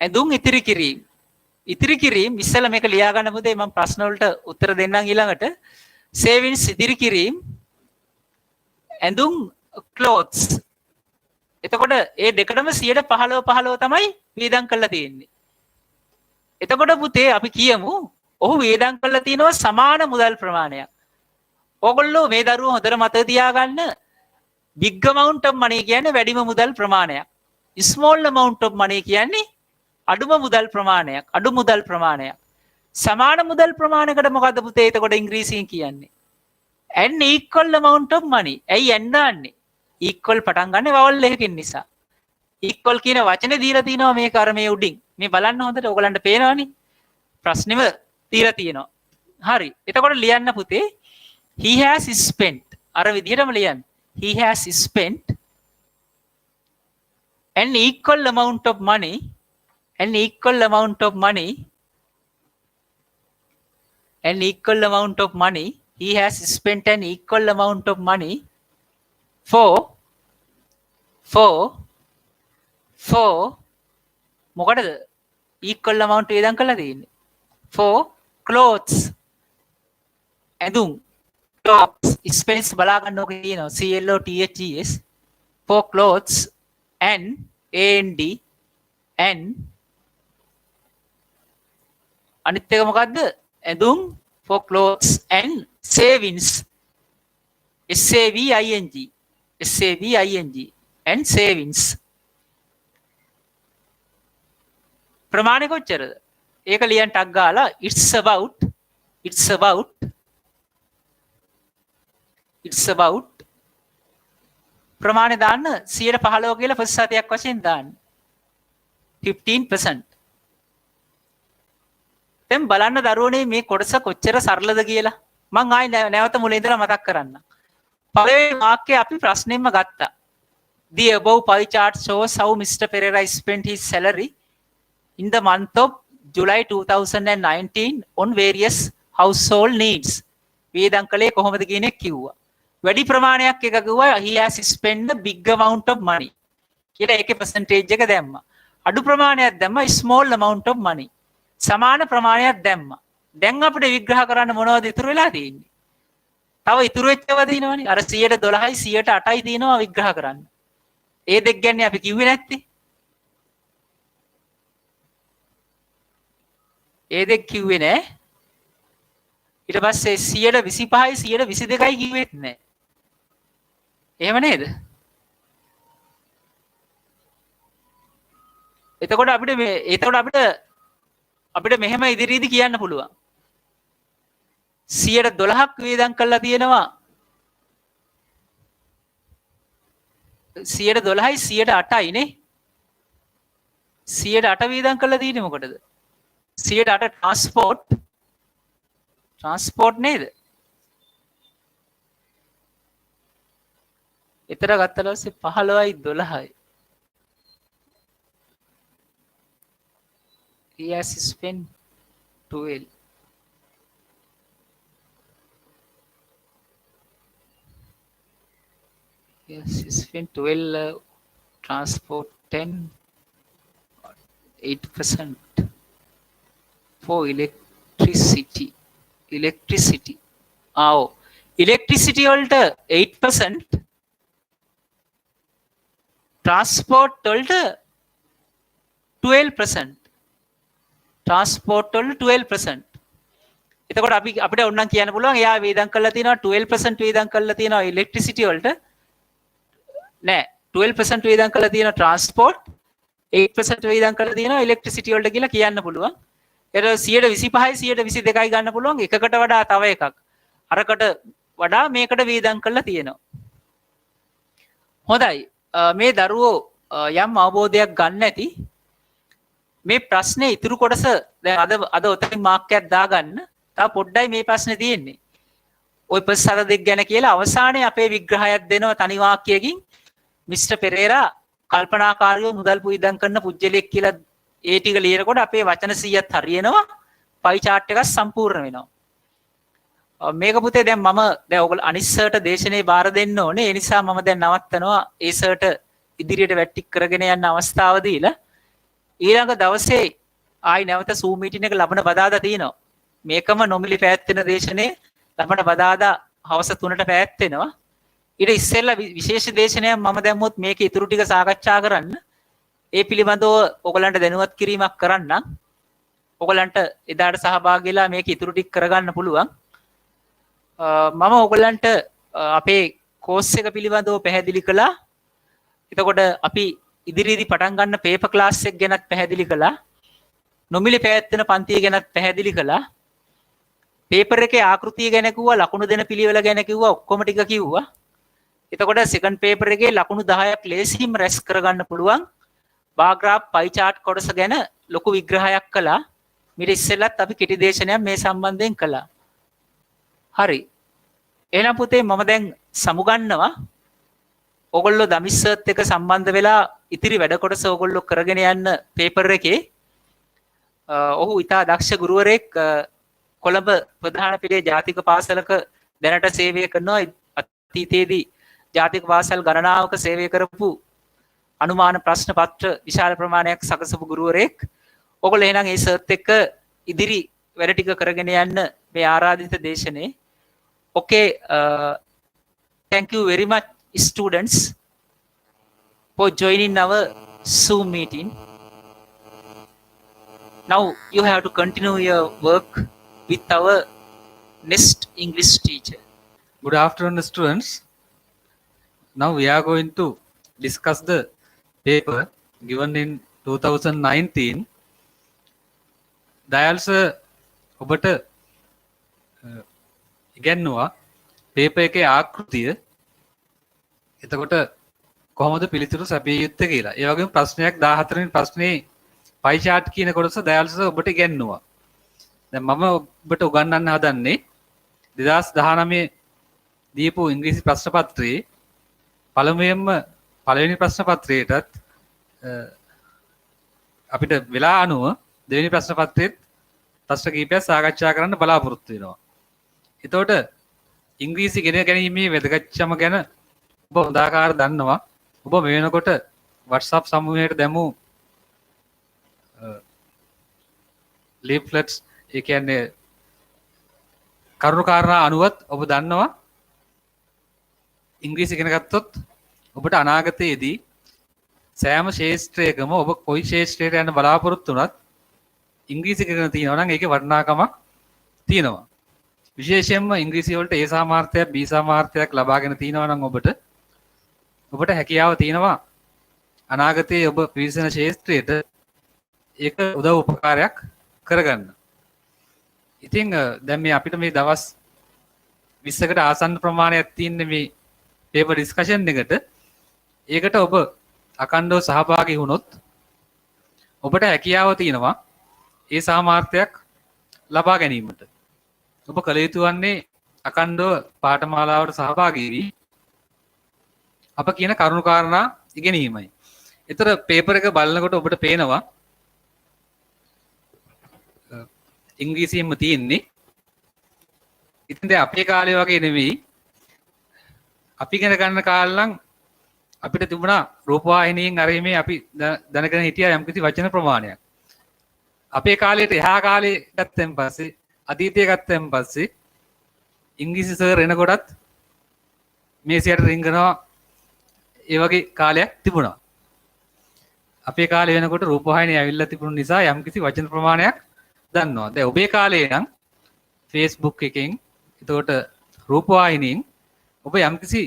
ඇඳුම් ඉතිරි කිරීම. ඉතිරි කිරීම ඉස්සෙල්ලා මේක ලියා ගන්න පුතේ මම ප්‍රශ්න වලට උත්තර දෙන්නම් ඊළඟට. savings ඉතිරි කිරීම ඇඳුම් clothes. එතකොට ඒ දෙකටම 15 තමයි වේදම් කරලා තියෙන්නේ. එතකොට පුතේ අපි කියමු ඔහු වේදම් කරලා තියෙනවා සමාන මුදල් ප්‍රමාණයක්. ඕගොල්ලෝ මේ දරුවෝ හොඳට මතක තියාගන්න big amount of money කියන්නේ වැඩිම මුදල් ප්‍රමාණයක්. small amount of money කියන්නේ අඩුම මුදල් ප්‍රමාණයක්. අඩු මුදල් ප්‍රමාණයක්. සමාන මුදල් ප්‍රමාණයකට මොකද්ද පුතේ එතකොට ඉංග්‍රීසියෙන් කියන්නේ? an equal amount of money. ඇයි n දාන්නේ? equal පටන් ගන්න vowel එකකින් නිසා. equal කියන වචනේ දීලා තිනවා මේක අර මේ උඩින්. මේ බලන්න හොඳට ඕගලන්ට පේනවනේ. ප්‍රශ්නෙම දීලා තියෙනවා. හරි. එතකොට ලියන්න පුතේ he has spent අර විදිහටම ලියන්න. he has spent an equal amount of money an equal amount of money an equal amount of money he has spent an equal amount of money for මොකටද equal amount වේදම් කරලා තියෙන්නේ for clothes ඇඳුම් clothes spells බලා ගන්න ඕක තියෙනවා clothes for clothes and and අනිත් එක මොකද්ද ඇඳුම් for clothes and savings saving and savings ප්‍රමාණය කොච්චරද ඒක ලියන්න ටක් ගාලා it's about ප්‍රමාණය දාන්න 115 කියලා ප්‍රතිශතයක් වශයෙන් දාන්න 15%. දැන් බලන්න දරුවනේ මේ කොටස කොච්චර සරලද කියලා. මම ආයි නැවත මුලින් ඉඳලා මතක් කරන්නම්. පළවෙනි වාක්‍යය අපි ප්‍රශ්නෙම්ම ගත්තා. The above pie chart shows how Mr. Pereira spent his salary in the month of July 2019 on various household needs. වේදම් කළේ කොහොමද කියන එක කිව්වා. වැඩි ප්‍රමාණයක් එක කිව්වා he has spent a big amount of money. කියලා ඒකේ percentage එක දැම්මා. අඩු ප්‍රමාණයක් දැම්මා small amount of money. සමාන ප්‍රමාණයක් දැම්මා. දැන් අපිට විග්‍රහ කරන්න මොනවද ඉතුරු වෙලා තියෙන්නේ? තව ඉතුරු වෙච්ච ඒවා දිනවනේ. අර 112යි 108යි දිනනවා විග්‍රහ කරන්න. ඒ දෙක ගැන අපි කිව්වේ නැත්තේ. ඒ දෙක කිව්වේ නෑ. ඊට පස්සේ 125යි 122යි කිව්වෙත් නෑ. එහෙම නේද? එතකොට අපිට මෙහෙම ඉදිරියේදී කියන්න පුළුවන්. 112ක් වේදම් කරලා තියෙනවා. 112යි 108යි නේ. 108 වේදම් කරලා තියෙන්නේ මොකටද? 108 ට්‍රාන්ස්පෝර්ට් නේද? ඊතර ගත්තට පස්සේ 15යි 12යි. He has spent 12. Yes, he spent 12 transport 10 8% for electricity. Electricity වලට 8%, transport වලට 12%. transport වලට 12%. එතකොට අපිට ඕනනම් කියන්න පුළුවන් එයා වේදම් කරලා තියෙනවා 12% වේදම් කරලා තියෙනවා electricity වලට. නෑ 12% වේදම් කරලා තියෙනවා transport, 8% වේදම් කරලා තියෙනවා electricity වලට කියලා කියන්න පුළුවන්. එර 125යි 122යි ගන්න පුළුවන් එකකට වඩා තව එකක්. අරකට වඩා මේකට වේදම් කරලා තියෙනවා. හොඳයි. මේ දරුවෝ යම් අවබෝධයක් ගන්න ඇති. මේ ප්‍රශ්නේ ඉතුරු කොටස දැන් අද ඔතනින් මාක් එකක් දාගන්න. තව පොඩ්ඩයි මේ ප්‍රශ්නේ තියෙන්නේ. ওই ප්‍රසාර දෙක ගැන කියලා අවසානයේ අපේ විග්‍රහයක් දෙනවා තනි වාක්‍යයකින්. මිස්ටර් පෙරේරා කල්පනාකාරීව මුදල් පුයිදම් කරන පුජ්‍යලෙක් කියලා ඒ ටික ලියනකොට අපේ වචන 100ත් හරියනවා. පයි chart එකක් සම්පූර්ණ වෙනවා. මේක පුතේ දැන් ඔයගොල්ලෝ අනිත් සර්ට දේශනේ බාර දෙන්න ඕනේ. ඒ නිසා මම දැන් නවත්තනවා. ඒ සර්ට ඉදිරියට වැට්ටික් කරගෙන යන්න අවස්ථාව දීලා ඊළඟ දවසේ ආයි නැවත Zoom meeting එක ලබන බදාදා තියෙනවා. මේකම නොමිලි පැවැත්වෙන දේශනේ ලබන බදාදා හවස 3ට පැවැත්වෙනවා. ඊට ඉස්සෙල්ලා විශේෂ දේශනයක් මම දැම්මොත් මේක ඉතුරු ටික සාකච්ඡා කරන්න. ඒ පිළිබඳව ඔයගලන්ට දැනුවත් කිරීමක් කරන්නම්. ඔයගලන්ට එදාට සහභාගී වෙලා මේක ඉතුරු ටික කරගන්න පුළුවන්. මම ඔයගලන්ට අපේ කෝස් එක පිළිබඳව පැහැදිලි කළා. එතකොට අපි ඉදිරියේදී පටන් ගන්න පේපර් ක්ලාස් එක ගැනත් පැහැදිලි කළා. නොමිලේ පැවැත්වෙන පන්තිය ගැනත් පැහැදිලි කළා. පේපර් එකේ ආකෘතිය ගැන කිව්වා, ලකුණු දෙන පිළිවෙල ගැන කිව්වා, ඔක්කොම ටික කිව්වා. එතකොට සෙකන්ඩ් පේපර් එකේ ලකුණු 10ක් ලේසියෙන් රැස් කරගන්න පුළුවන්. බාර් ග්‍රාෆ් පයි chart කොටස ගැන ලොකු විග්‍රහයක් කළා. ඊට ඉස්සෙල්ලත් අපි කෙටි දේශනයක් මේ සම්බන්ධයෙන් කළා. හරි. එහෙනම් පුතේ මම දැන් සමුගන්නවා. ඔයගොල්ලෝ දමිස්සත් එක්ක සම්බන්ධ වෙලා ඉතිරි වැඩ කොටස ඔයගොල්ලෝ කරගෙන යන්න පේපර් එකේ. ඔහු ඉතා දක්ෂ ගුරුවරයෙක් කොළඹ ප්‍රධාන පිළේ ජාතික පාසලක දැනට සේවය කරනවා. අතීතයේදී ජාතික පාසල් ගණනාවක සේවය කරපු අනුමාන ප්‍රශ්න පත්‍ර විශාල ප්‍රමාණයක් සකසපු ගුරුවරයෙක්. ඔයගොල්ලෝ එහෙනම් ඒ සර්ත් එක්ක ඉදිරි වැඩ ටික කරගෙන යන්න මේ ආරාධිත දේශනේ. Okay, thank you very much students for joining our Zoom meeting. Now you have to continue your work with our next English teacher. Good afternoon, students. Now we are going to discuss the paper given in 2019. Dayals ඔබට ඉගෙනනවා paper එකේ ආකෘතිය. එතකොට කොහොමද පිළිතුරු සැපිය යුත්තේ කියලා. ඒ වගේම ප්‍රශ්නයක් 14 වෙනි ප්‍රශ්නේ pie chart කියන කොටස දයාල්ස ඔබට ඉගෙනනවා. දැන් මම ඔබට උගන්වන්න හදන්නේ 2019 දීපු ඉංග්‍රීසි ප්‍රශ්න පත්‍රයේ පළවෙනි ප්‍රශ්න පත්‍රයටත් අපිට වෙලා අනුව දෙවෙනි ප්‍රශ්න පත්‍රයේත් ප්‍රශ්න කිහිපයක් සාකච්ඡා කරන්න බලාපොරොත්තු වෙනවා. එතකොට ඉංග්‍රීසි ඉගෙන ගැනීමේ වැදගත්කම ගැන ඔබ හොඳාකාර දන්නවා. ඔබ මේ වෙනකොට WhatsApp සමූහයට දැමූ leaflets ඒ කියන්නේ කරුණු කාරණා අනුවත් ඔබ දන්නවා ඉංග්‍රීසි ඉගෙන ගත්තොත් ඔබට අනාගතයේදී සෑම ශාස්ත්‍රයකම ඔබ කොයි ශාස්ත්‍රයට යන්න බලාපොරොත්තු වුණත් ඉංග්‍රීසි ඉගෙන තියෙනවා නම් ඒකේ වටිනාකමක් තියෙනවා. විශේෂයෙන්ම ඉංග්‍රීසි වලට A සාමාර්ථයක් B සාමාර්ථයක් ලබාගෙන තියෙනවා නම් ඔබට හැකියාව තියෙනවා අනාගතයේ ඔබ පිවිසෙන ශාස්ත්‍රයට ඒක උදව් උපකාරයක් කරගන්න. ඉතින් දැන් මේ අපිට මේ දවස් 20කට ආසන්න ප්‍රමාණයක් තියෙන මේ පේපර් ඩිස්කෂන් එකට ඒකට ඔබ අකණ්ඩව සහභාගී වුණොත් ඔබට හැකියාව තියෙනවා ඒ සාමාර්ථයක් ලබා ගැනීමට. ඔබ කළ යුතු වන්නේ අකණ්ඩව පාඨමාලාවට සහභාගී වී අප කියන කරුණු කාරණා ඉගෙනීමයි. ඒතර පේපර් එක බලනකොට ඔබට පේනවා ඉංග්‍රීසියෙන්ම තියෙන්නේ. ඉතින් දැන් අපේ කාලේ වගේ නෙවෙයි. අපි ඉගෙන ගන්න කාලේ නම් අපිට තිබුණා රූපවාහිනියෙන් අරීමේ අපි දැනගෙන හිටියා යම්කිසි වචන ප්‍රමාණයක්. අපේ කාලේට එහා කාලේ ගත්තෙන් පස්සේ අතීතය ගත්තෙන් පස්සේ ඉංග්‍රීසි සර් එනකොටත් මේසයට රිංගනවා ඒ වගේ කාලයක් තිබුණා. අපේ කාලේ වෙනකොට රූපවාහිනිය ඇවිල්ලා තිබුණ නිසා යම්කිසි වචන ප්‍රමාණයක් දන්නවා. දැන් ඔබේ කාලේ නම් Facebook එකෙන් එතකොට රූපවාහිනියෙන් ඔබ යම්කිසි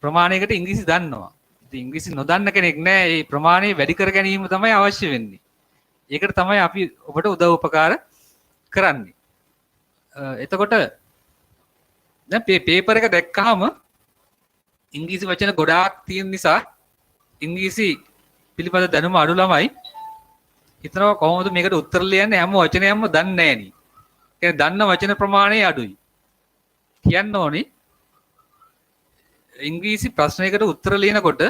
ප්‍රමාණයකට ඉංග්‍රීසි දන්නවා. ඉතින් ඉංග්‍රීසි නොදන්න කෙනෙක් නෑ. ඒ ප්‍රමාණය වැඩි කර ගැනීම තමයි අවශ්‍ය වෙන්නේ. ඒකට තමයි අපි ඔබට උදව් උපකාර කරන්නේ. එතකොට දැන් පේපර් එක දැක්කහම ඉංග්‍රීසි වචන ගොඩාක් තියෙන නිසා ඉංග්‍රීසි පිළිබඳ දැනුම අඩු ළමයි හිතනවා කොහොමද මේකට උත්තර ලියන්නේ හැම වචනයක්ම දන්නේ නැහැ නේ. ඒ දන්න වචන ප්‍රමාණය අඩුයි. කියන්න ඕනේ ඉංග්‍රීසි ප්‍රශ්නයකට උත්තර ලියනකොට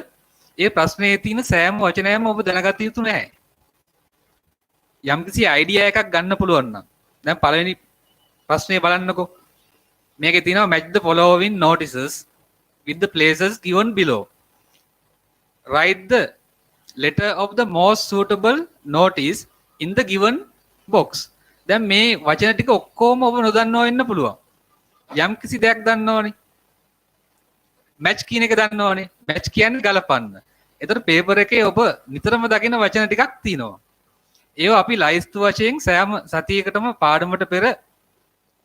ඒ ප්‍රශ්නයේ තියෙන සෑම වචනයක්ම ඔබ දැනගත යුතු නැහැ. යම්කිසි අයිඩියා එකක් ගන්න පුළුවන් නම් දැන් පළවෙනි ප්‍රශ්නේ බලන්නකෝ. මේකේ තියෙනවා match the following notices with the places given below. Write the letter of the most suitable notice in the given box. දැන් මේ වචන ටික ඔක්කොම ඔබ නොදන්නව වෙන්න පුළුවන්. යම්කිසි දෙයක් දන්නවනේ. මැච් කියන එක දන්නවනේ. මැච් කියන්නේ ගලපන්න. ඒතර පේපර් එකේ ඔබ නිතරම දකින වචන ටිකක් තියෙනවා. ඒවා අපි ලයිස්තු වශයෙන් සෑම සතියකටම පාඩමට පෙර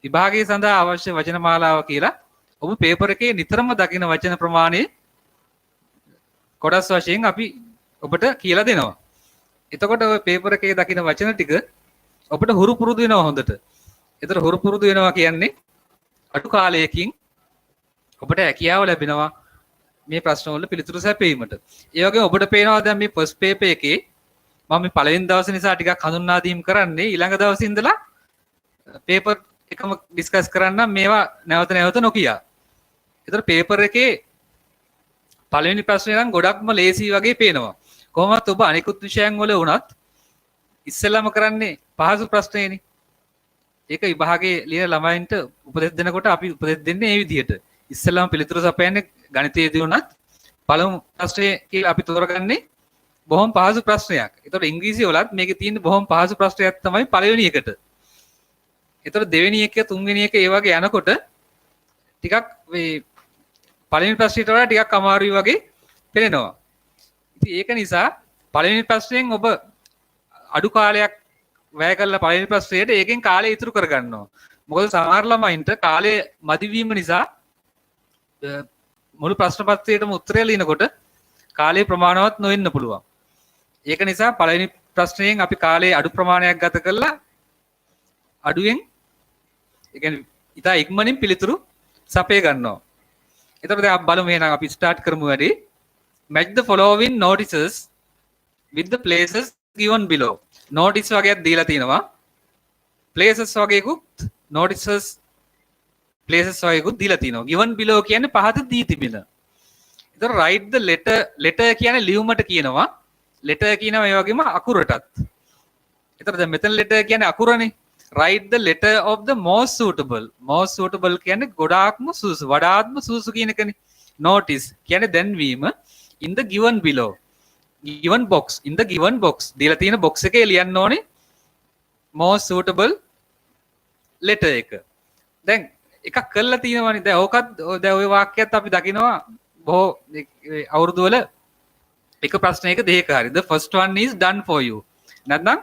විභාගයේ සඳහා අවශ්‍ය වචන මාලාව කියලා ඔබ පේපර් එකේ නිතරම දකින වචන ප්‍රමාණය කොටස් වශයෙන් අපි ඔබට කියලා දෙනවා. එතකොට ඔය පේපර් එකේ දකින වචන ටික ඔබට හුරු පුරුදු වෙනවා හොඳට. ඒතර හුරු පුරුදු වෙනවා කියන්නේ අඩු කාලයකින් ඔබට හැකියාව ලැබෙනවා මේ ප්‍රශ්න වල පිළිතුරු සැපයීමට. ඒ වගේම ඔබට පේනවා දැන් මේ ෆස්ට් පේපර් එකේ මම මේ පළවෙනි දවසේ නිසා ටිකක් හඳුන්වා දීම් කරන්නේ ඊළඟ දවසේ ඉඳලා පේපර් එකම ඩිස්කස් කරන්න මේවා නැවත නැවත නොකිය. ඒතර පේපර් එකේ පළවෙනි ප්‍රශ්නේ නම් ගොඩක්ම ලේසි වගේ පේනවා. කොහොමවත් ඔබ අනිකුත් විෂයන් වල වුණත් ඉස්සෙල්ලාම කරන්නේ පහසු ප්‍රශ්නේනේ. ඒක විභාගයේ ලියන ළමයින්ට උපදෙස් දෙනකොට අපි උපදෙස් දෙන්නේ මේ විදිහට. ඉස්සෙල්ලාම පිළිතුරු සපයන්නේ ගණිතයේදී වුණත් පළමු ප්‍රශ්නේ කියලා අපි තෝරගන්නේ බොහොම පහසු ප්‍රශ්නයක්. ඒතකොට ඉංග්‍රීසි වලත් මේකේ තියෙන බොහොම පහසු ප්‍රශ්නයක් තමයි පළවෙනි එකට. ඒතකොට දෙවෙනි එක තුන්වෙනි එක ඒ වගේ යනකොට ටිකක් මේ පළවෙනි ප්‍රශ්නයට වඩා ටිකක් අමාරුයි වගේ පේනවා. ඉතින් ඒක නිසා පළවෙනි ප්‍රශ්නයෙන් ඔබ අඩු කාලයක් වැය කරලා පළවෙනි ප්‍රශ්නයට ඒකෙන් කාලය ඉතුරු කරගන්නවා. මොකද සමහර ළමයින්ට කාලය මදි වීම නිසා මුළු ප්‍රශ්න පත්‍රයේටම උත්තරය ලියනකොට කාලය ප්‍රමාණවත් නොවෙන්න පුළුවන්. ඒක නිසා පළවෙනි ප්‍රශ්නයෙන් අපි කාලේ අඩු ප්‍රමාණයක් ගත කරලා අඩුවෙන් ඒ කියන්නේ ඉතා ඉක්මනින් පිළිතුරු සපය ගන්නවා. එතකොට දැන් අපි බලමු එහෙනම් අපි ස්ටාර්ට් කරමු වැඩි. Match the following notices with the places given below. Notice වගේක් දීලා තිනවා. Places වගේකුත් notices places වගේකුත් දීලා තිනවා. Given below කියන්නේ පහත දී තිබෙන. ඒතර write the letter කියන්නේ ලියුමට කියනවා. letter කියනවා ඒ වගේම අකුරටත්. ඒතර දැන් මෙතන letter කියන්නේ අකුරනේ. Write the letter of the most suitable. Most suitable කියන්නේ ගොඩාක්ම සුසු වඩාත්ම සුසු කියන එකනේ. Notice කියන්නේ දැන්වීම in the given below. Given box. In the given box. දීලා තියෙන box එකේ ලියන්න ඕනේ most suitable letter එක. දැන් එකක් කරලා තියෙනවනේ. දැන් ඕකත් දැන් ওই වාක්‍යයත් අපි දකිනවා බොහෝ අවුරුදු වල එක ප්‍රශ්නයක දෙක හරි. The first one is done for you. නැත්නම්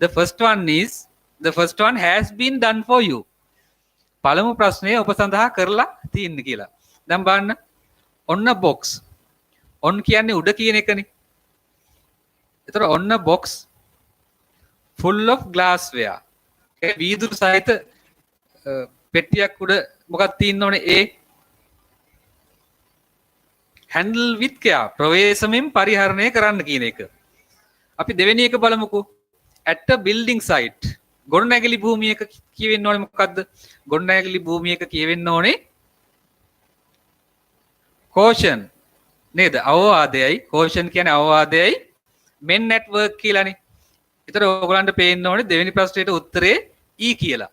the first one has been done for you. පළමු ප්‍රශ්නය ඔබ සඳහා කරලා තියෙන්නේ කියලා. දැන් බලන්න. ඔන්න box. on කියන්නේ උඩ කියන එකනේ. ඒතර ඔන්න box full of glassware. ඒ වීදුරු සහිත පෙට්ටියක් උඩ මොකක්ද තියෙන්න ඕනේ? handle with care. ප්‍රවේශමෙන් පරිහරණය කරන්න කියන එක. අපි දෙවෙනි එක බලමුකෝ. at a building site. ගොඩනැගිලි භූමියක කියවෙන්න ඕනේ මොකද්ද? ගොඩනැගිලි භූමියක කියවෙන්න ඕනේ caution නේද? අවවාදයයි. caution කියන්නේ අවවාදයයි. men at work කියලානේ. ඒතර ඕගලන්ට පේන්න ඕනේ දෙවෙනි ප්‍රශ්නෙට උත්තරේ E කියලා.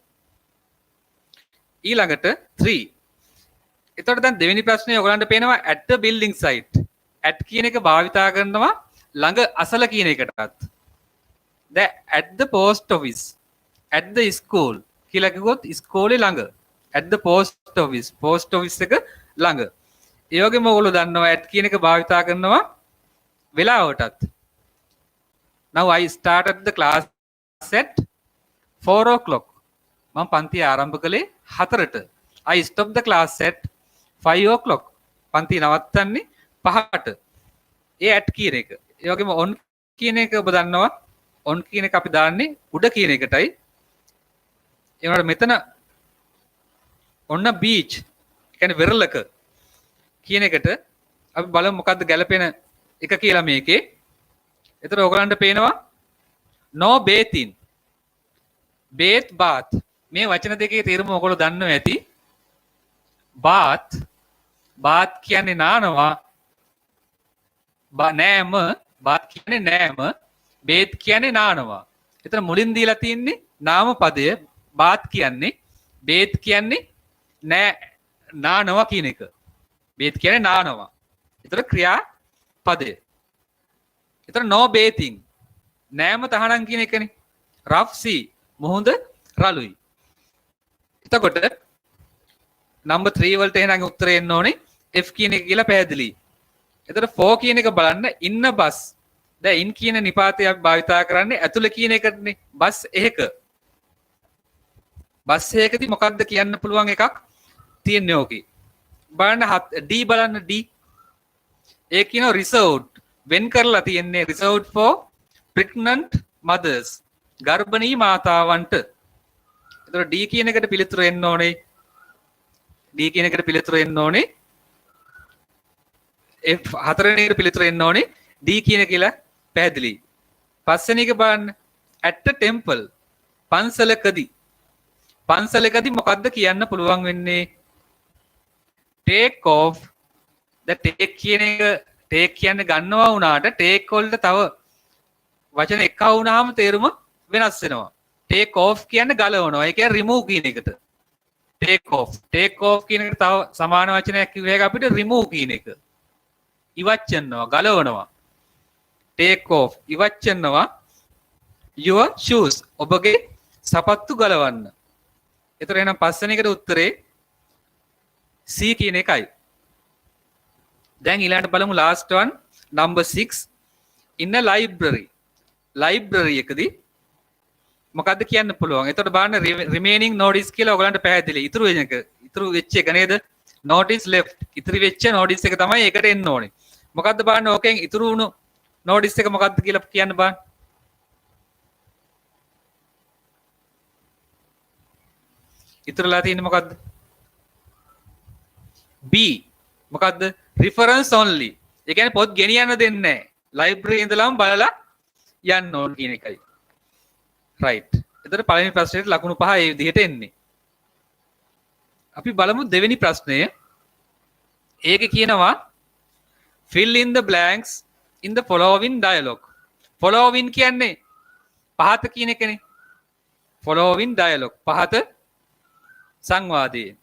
ඊළඟට 3. එතකොට දැන් දෙවෙනි ප්‍රශ්නේ ඔයගලන්ට පේනවා at the building site. at කියන එක භාවිතා කරනවා ළඟ අසල කියන එකටත්. දැන් at the post office, at the school කියලා කිව්වොත් ඉස්කෝලේ ළඟ. at the post office එක ළඟ. ඒ වගේම ඔයගොල්ලෝ දන්නවා at කියන එක භාවිතා කරනවා වෙලාවටත්. Now I started the class at 4 o'clock. මම පන්තිය ආරම්භ කළේ 4ට. I stopped the class at 5 o'clock. පන්තිය නවත්තන්නේ 5ට. A at කියන එක. ඒ වගේම on කියන එක ඔබ දන්නවා on කියන එක අපි දාන්නේ උඩ කියන එකටයි. ඒ වුණාට මෙතන ඔන්න බීච් කියන්නේ වෙරළක කියන එකට අපි බලමු මොකද්ද ගැලපෙන එක කියලා මේකේ. එතකොට ඔයගලන්ට පේනවා no bathing. bath bath මේ වචන දෙකේ තේරුම ඔයගොල්ලෝ දන්නවා ඇති. bath bath කියන්නේ නානවා. නෑම bath කියන්නේ නෑම. bath කියන්නේ නානවා. එතන මුලින් දීලා තියෙන්නේ නාම පදය bath කියන්නේ. bath කියන්නේ නෑ නානවා කියන එක. bath කියන්නේ නානවා. එතන ක්‍රියා පදය. එතන no bathing නෑම තහනම් කියන එකනේ. rough sea මුහුද රළුයි. එතකොට නම්බර් 3 වලට එහෙනම් උත්තරේ එන්න ඕනේ F කියන එක කියලා පැහැදිලි. එතකොට 4 කියන එක බලන්න ඉන්න බස්. දැන් ඉන් කියන නිපාතය අපි භාවිතා කරන්නේ ඇතුළ කියන එකනේ. බස් එකක. බස් එකකදී මොකක්ද කියන්න පුළුවන් එකක් තියෙන්නේ ඕකේ. බලන්න D බලන්න D. ඒ කියනවා reserved වෙන් කරලා තියෙන්නේ reserved for pregnant mothers. ගර්භණී මාතාවන්ට. එතකොට D කියන එකට පිළිතුරු එන්න ඕනේ. D කියන එකට පිළිතුරු එන්න ඕනේ. F හතරවෙනි එකට පිළිතුරු එන්න ඕනේ D කියන කියලා පැහැදිලි. පස්වෙනි එක බලන්න at a temple පන්සලකදී. පන්සලකදී මොකද්ද කියන්න පුළුවන් වෙන්නේ? take off. the take කියන එක take කියන්නේ ගන්නවා වුණාට take වලට තව වචන එකක් වුණාම තේරුම වෙනස් වෙනවා. take off කියන්නේ ගලවනවා. ඒ කියන්නේ remove කියන එකට. take off. take off කියන එකට තව සමාන වචනයක් කිව්ව එක අපිට remove කියන එක. ඉවච්චනවා ගලවනවා. take off ඉවච්චනවා your shoes ඔබගේ සපත්තු ගලවන්න. එතකොට එහෙනම් පස්වෙනි එකට උත්තරේ C කියන එකයි. දැන් ඊළඟට බලමු last one number 6 in a library. library එකදී මොකද්ද කියන්න පුළුවන්? එතකොට බලන්න remaining notice කියලා ඔයගලන්ට පැහැදිලි. ඉතුරු වෙන එක. ඉතුරු වෙච්ච එක නේද? notice left. ඉතුරු වෙච්ච notice එක තමයි ඒකට එන්න ඕනේ. මොකද්ද බලන්න ඕකෙන් ඉතුරු වුණු notice එක මොකද්ද කියලා කියන්න බලන්න. ඉතුරුලා තියෙන්නේ මොකද්ද? B. මොකද්ද? reference only. ඒ කියන්නේ පොත් ගෙනියන්න දෙන්නේ නැහැ. library ඉඳලාම බලලා යන්න ඕන කියන එකයි. right. එතකොට පළවෙනි ප්‍රශ්නෙට ලකුණු 5 ඒ විදිහට එන්නේ. අපි බලමු දෙවෙනි ප්‍රශ්නය. ඒක කියනවා fill in the blanks in the following dialogue. following කියන්නේ පහත කියන එකනේ. following dialogue පහත සංවාදයේ.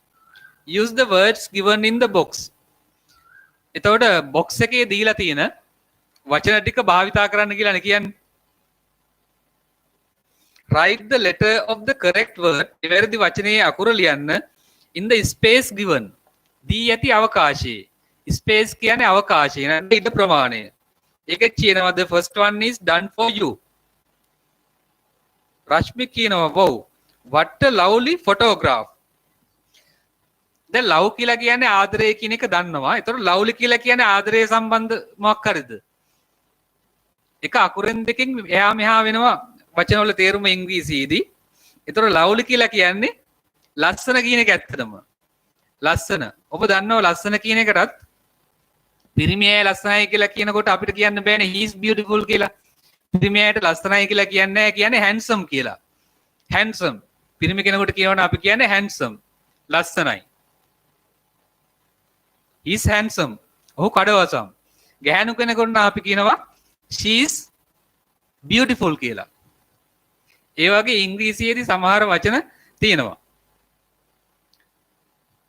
use the words given in the box. එතකොට box එකේ දීලා තියෙන වචන ටික භාවිතා කරන්න කියලානේ කියන්නේ. write the letter of the correct word. නිවැරදි වචනයේ අකුර ලියන්න in the space given. දී ඇති අවකාශයේ. space කියන්නේ අවකාශය. නැත්නම් ඉඩ ප්‍රමාණය. ඒක කියනවා the first one is done for you. රශ්මි කියනවා wow what a lovely photograph. දැන් love කියලා කියන්නේ ආදරය කියන එක දන්නවා. ඒතකොට lovely කියලා කියන්නේ ආදරය සම්බන්ධ මොකක් හරිද? එක අකුරෙන් දෙකෙන් එහා මෙහා වෙනවා වචන වල තේරුම ඉංග්‍රීසියේදී. ඒතකොට lovely කියලා කියන්නේ ලස්සන කියන එක ඇත්තටම. ලස්සන. ඔබ දන්නවා ලස්සන කියන එකටත් පිරිමියයි ලස්සනයි කියලා කියනකොට අපිට කියන්න බෑනේ he is beautiful කියලා. පිරිමියට ලස්සනයි කියලා කියන්නේ නැහැ කියන්නේ handsome කියලා. handsome. පිරිමි කෙනෙකුට කියවන අපි කියන්නේ handsome. ලස්සනයි. he is handsome. ඔහු කඩවසම්. ගැහැණු කෙනෙකුට අපි කියනවා she is beautiful කියලා. ඒ වගේ ඉංග්‍රීසියේදී සමහර වචන තියෙනවා.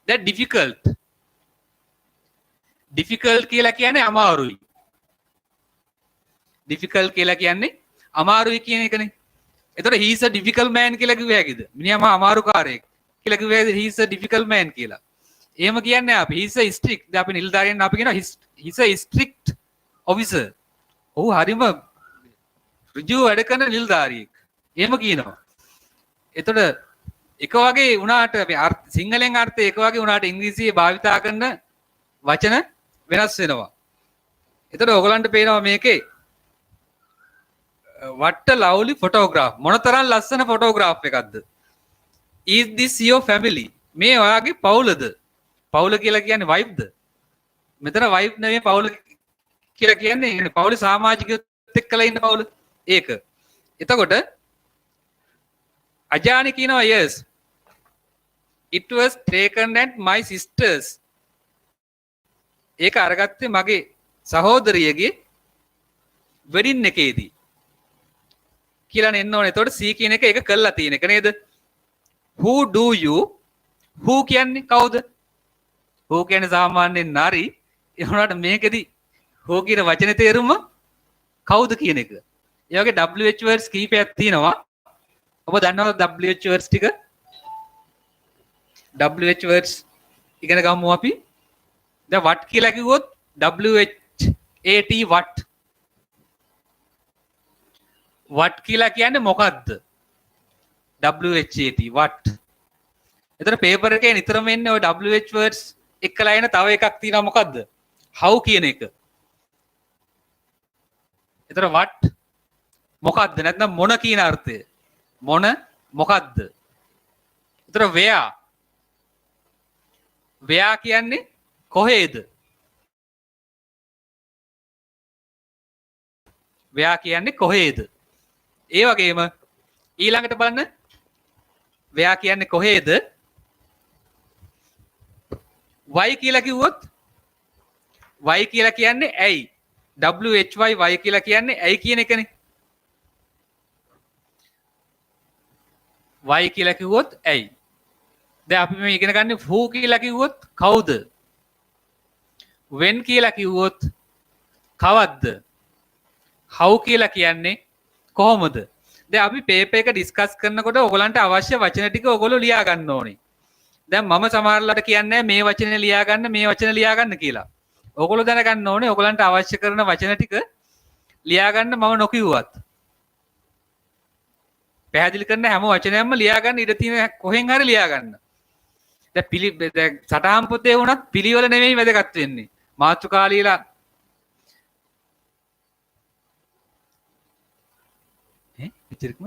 that difficult. difficult කියලා කියන්නේ අමාරුයි. difficult කියලා කියන්නේ අමාරුයි කියන එකනේ. එතකොට he is a difficult man කියලා කිව්ව හැකිද? මිනිහම අමාරුකාරයෙක් කියලා කිව්ව හැකිද he is a difficult man කියලා? එහෙම කියන්නේ අපි he is a strict. දැන් අපි නිලධාරියන් අපි කියනවා he is a strict officer. ඔහු හරිම ඍජු වැඩ කරන නිලධාරියෙක්. එහෙම කියනවා. එතකොට එක වගේ වුණාට සිංහලෙන් අර්ථය එක වගේ වුණාට ඉංග්‍රීසියේ භාවිතා කරන වචන වෙනස් වෙනවා. එතකොට ඔයගලන්ට පේනවා මේකේ what a lovely photograph. මොනතරම් ලස්සන ෆොටෝග්‍රාෆ් එකක්ද. Is this your family? මේ ඔයාගේ පවුලද? පවුල කියලා කියන්නේ වයිෆ්ද? මෙතන වයිෆ් නෙමෙයි පවුල කියලා කියන්නේ පවුලේ සමාජිකයොත් එක්කලා ඉන්න පවුල. ඒක. එතකොට අජානි කියනවා yes. It was taken at my sisters. ඒක අරගත්තේ මගේ සහෝදරියගේ වෙඩින් එකේදී. කියලා නෙන්න ඕනේ. එතකොට C කියන එක ඒක කළා තියෙන එක නේද? Who do you? Who කියන්නේ කවුද? Who කියන්නේ සාමාන්‍යයෙන් නාරි. ඒ වුණාට මේකෙදි who කියන වචනේ තේරුම කවුද කියන එක. ඒ වගේ WH words කීපයක් තියෙනවා. ඔබ දන්නවද WH words ටික? WH words ඉගෙන ගමු අපි. දැන් what කියලා කිව්වොත් WHAT what. what කියලා කියන්නේ මොකද්ද? WHAT what. එතන පේපර් එකේ නිතරම එන්නේ ඔය WH words එක්කලා එන තව එකක් තියෙනවා මොකද්ද? how කියන එක. එතන what මොකද්ද? නැත්නම් මොන කියන අර්ථය? මොන මොකද්ද? එතන where. where කියන්නේ කොහේද? where කියන්නේ කොහේද? ඒ වගේම ඊළඟට බලන්න where කියන්නේ කොහේද? why කියලා කිව්වොත් why කියලා කියන්නේ ඇයි? why කියලා කියන්නේ ඇයි කියන එකනේ. why කියලා කිව්වොත් ඇයි? දැන් අපි මේ ඉගෙන ගන්න who කියලා කිව්වොත් කවුද? when කියලා කිව්වොත් කවද්ද? how කියලා කියන්නේ කොහොමද? දැන් අපි පේපර් එක ඩිස්කස් කරනකොට ඔයගලන්ට අවශ්‍ය වචන ටික ඔයගොල්ලෝ ලියා ගන්න ඕනේ. දැන් මම සමහරලාට කියන්නේ මේ වචනේ ලියා ගන්න මේ වචන ලියා ගන්න කියලා. ඔයගොල්ලෝ දැනගන්න ඕනේ ඔයගලන්ට අවශ්‍ය කරන වචන ටික ලියා ගන්න මම නොකියුවත්. පැහැදිලි කරන හැම වචනයක්ම ලියා ගන්න ඉඩ තියෙන කොහෙන් හරි ලියා ගන්න. දැන් සටහන් පොතේ වුණත් පිළිවෙල නෙමෙයි වැදගත් වෙන්නේ. මාතෘකා ලියලා එච්චරක්ම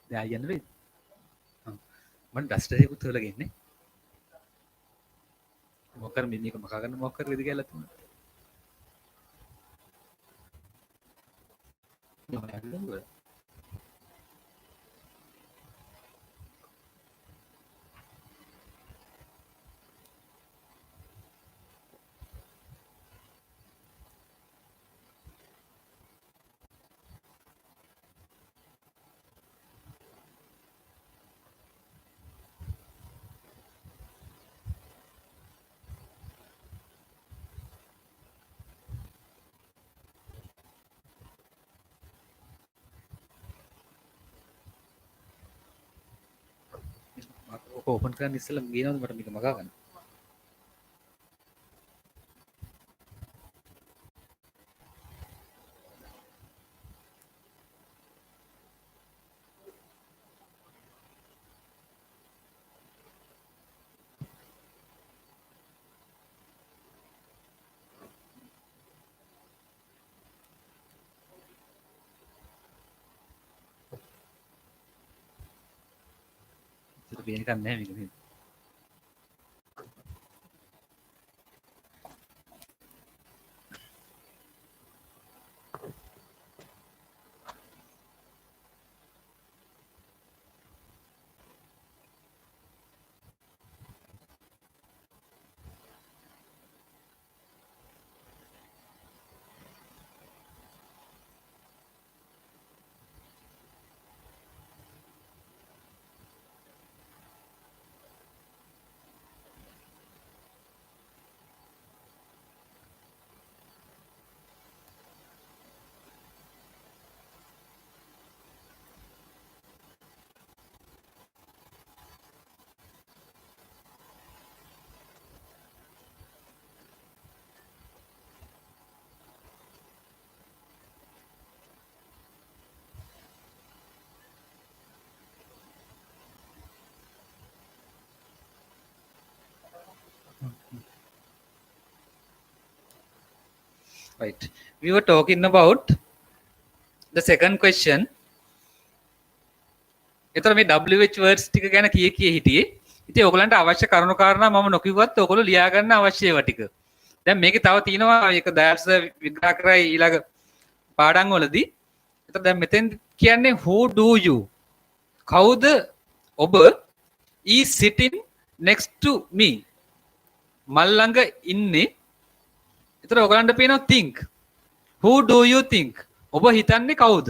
දැන් යන්න වෙයි. මම ඩස්ටර් එකකුත් හොයලා ගෙන්නේ. මොකක් කර මේක මකා ගන්න මොකක් කර වෙද කියලා තුන. ඕපන් කරන්න ඉස්සෙල්ලා ගේනවද මට මේක මගා ගන්න. ඒක බේර ගන්න නැහැ මේක නේද? Right. We were talking about The second question. එතකොට මේ WH words ටික ගැන කී හිටියේ. ඉතින් ඔයගලන්ට අවශ්‍ය කරුණු කාරණා මම නොකියුවත් ඔයගොල්ලෝ ලියා ගන්න අවශ්‍ය ඒවා ටික. දැන් මේකේ තව තියෙනවා ඒක දයාල්ස විග්‍රහ කරයි ඊළඟ පාඩම් වලදී. එතකොට දැන් මෙතෙන් කියන්නේ who do you? කවුද ඔබ is sitting next to me? මල් ළඟ ඉන්නේ. එතකොට ඔයගලන්ට පේනවා think. Who do you think? ඔබ හිතන්නේ කවුද?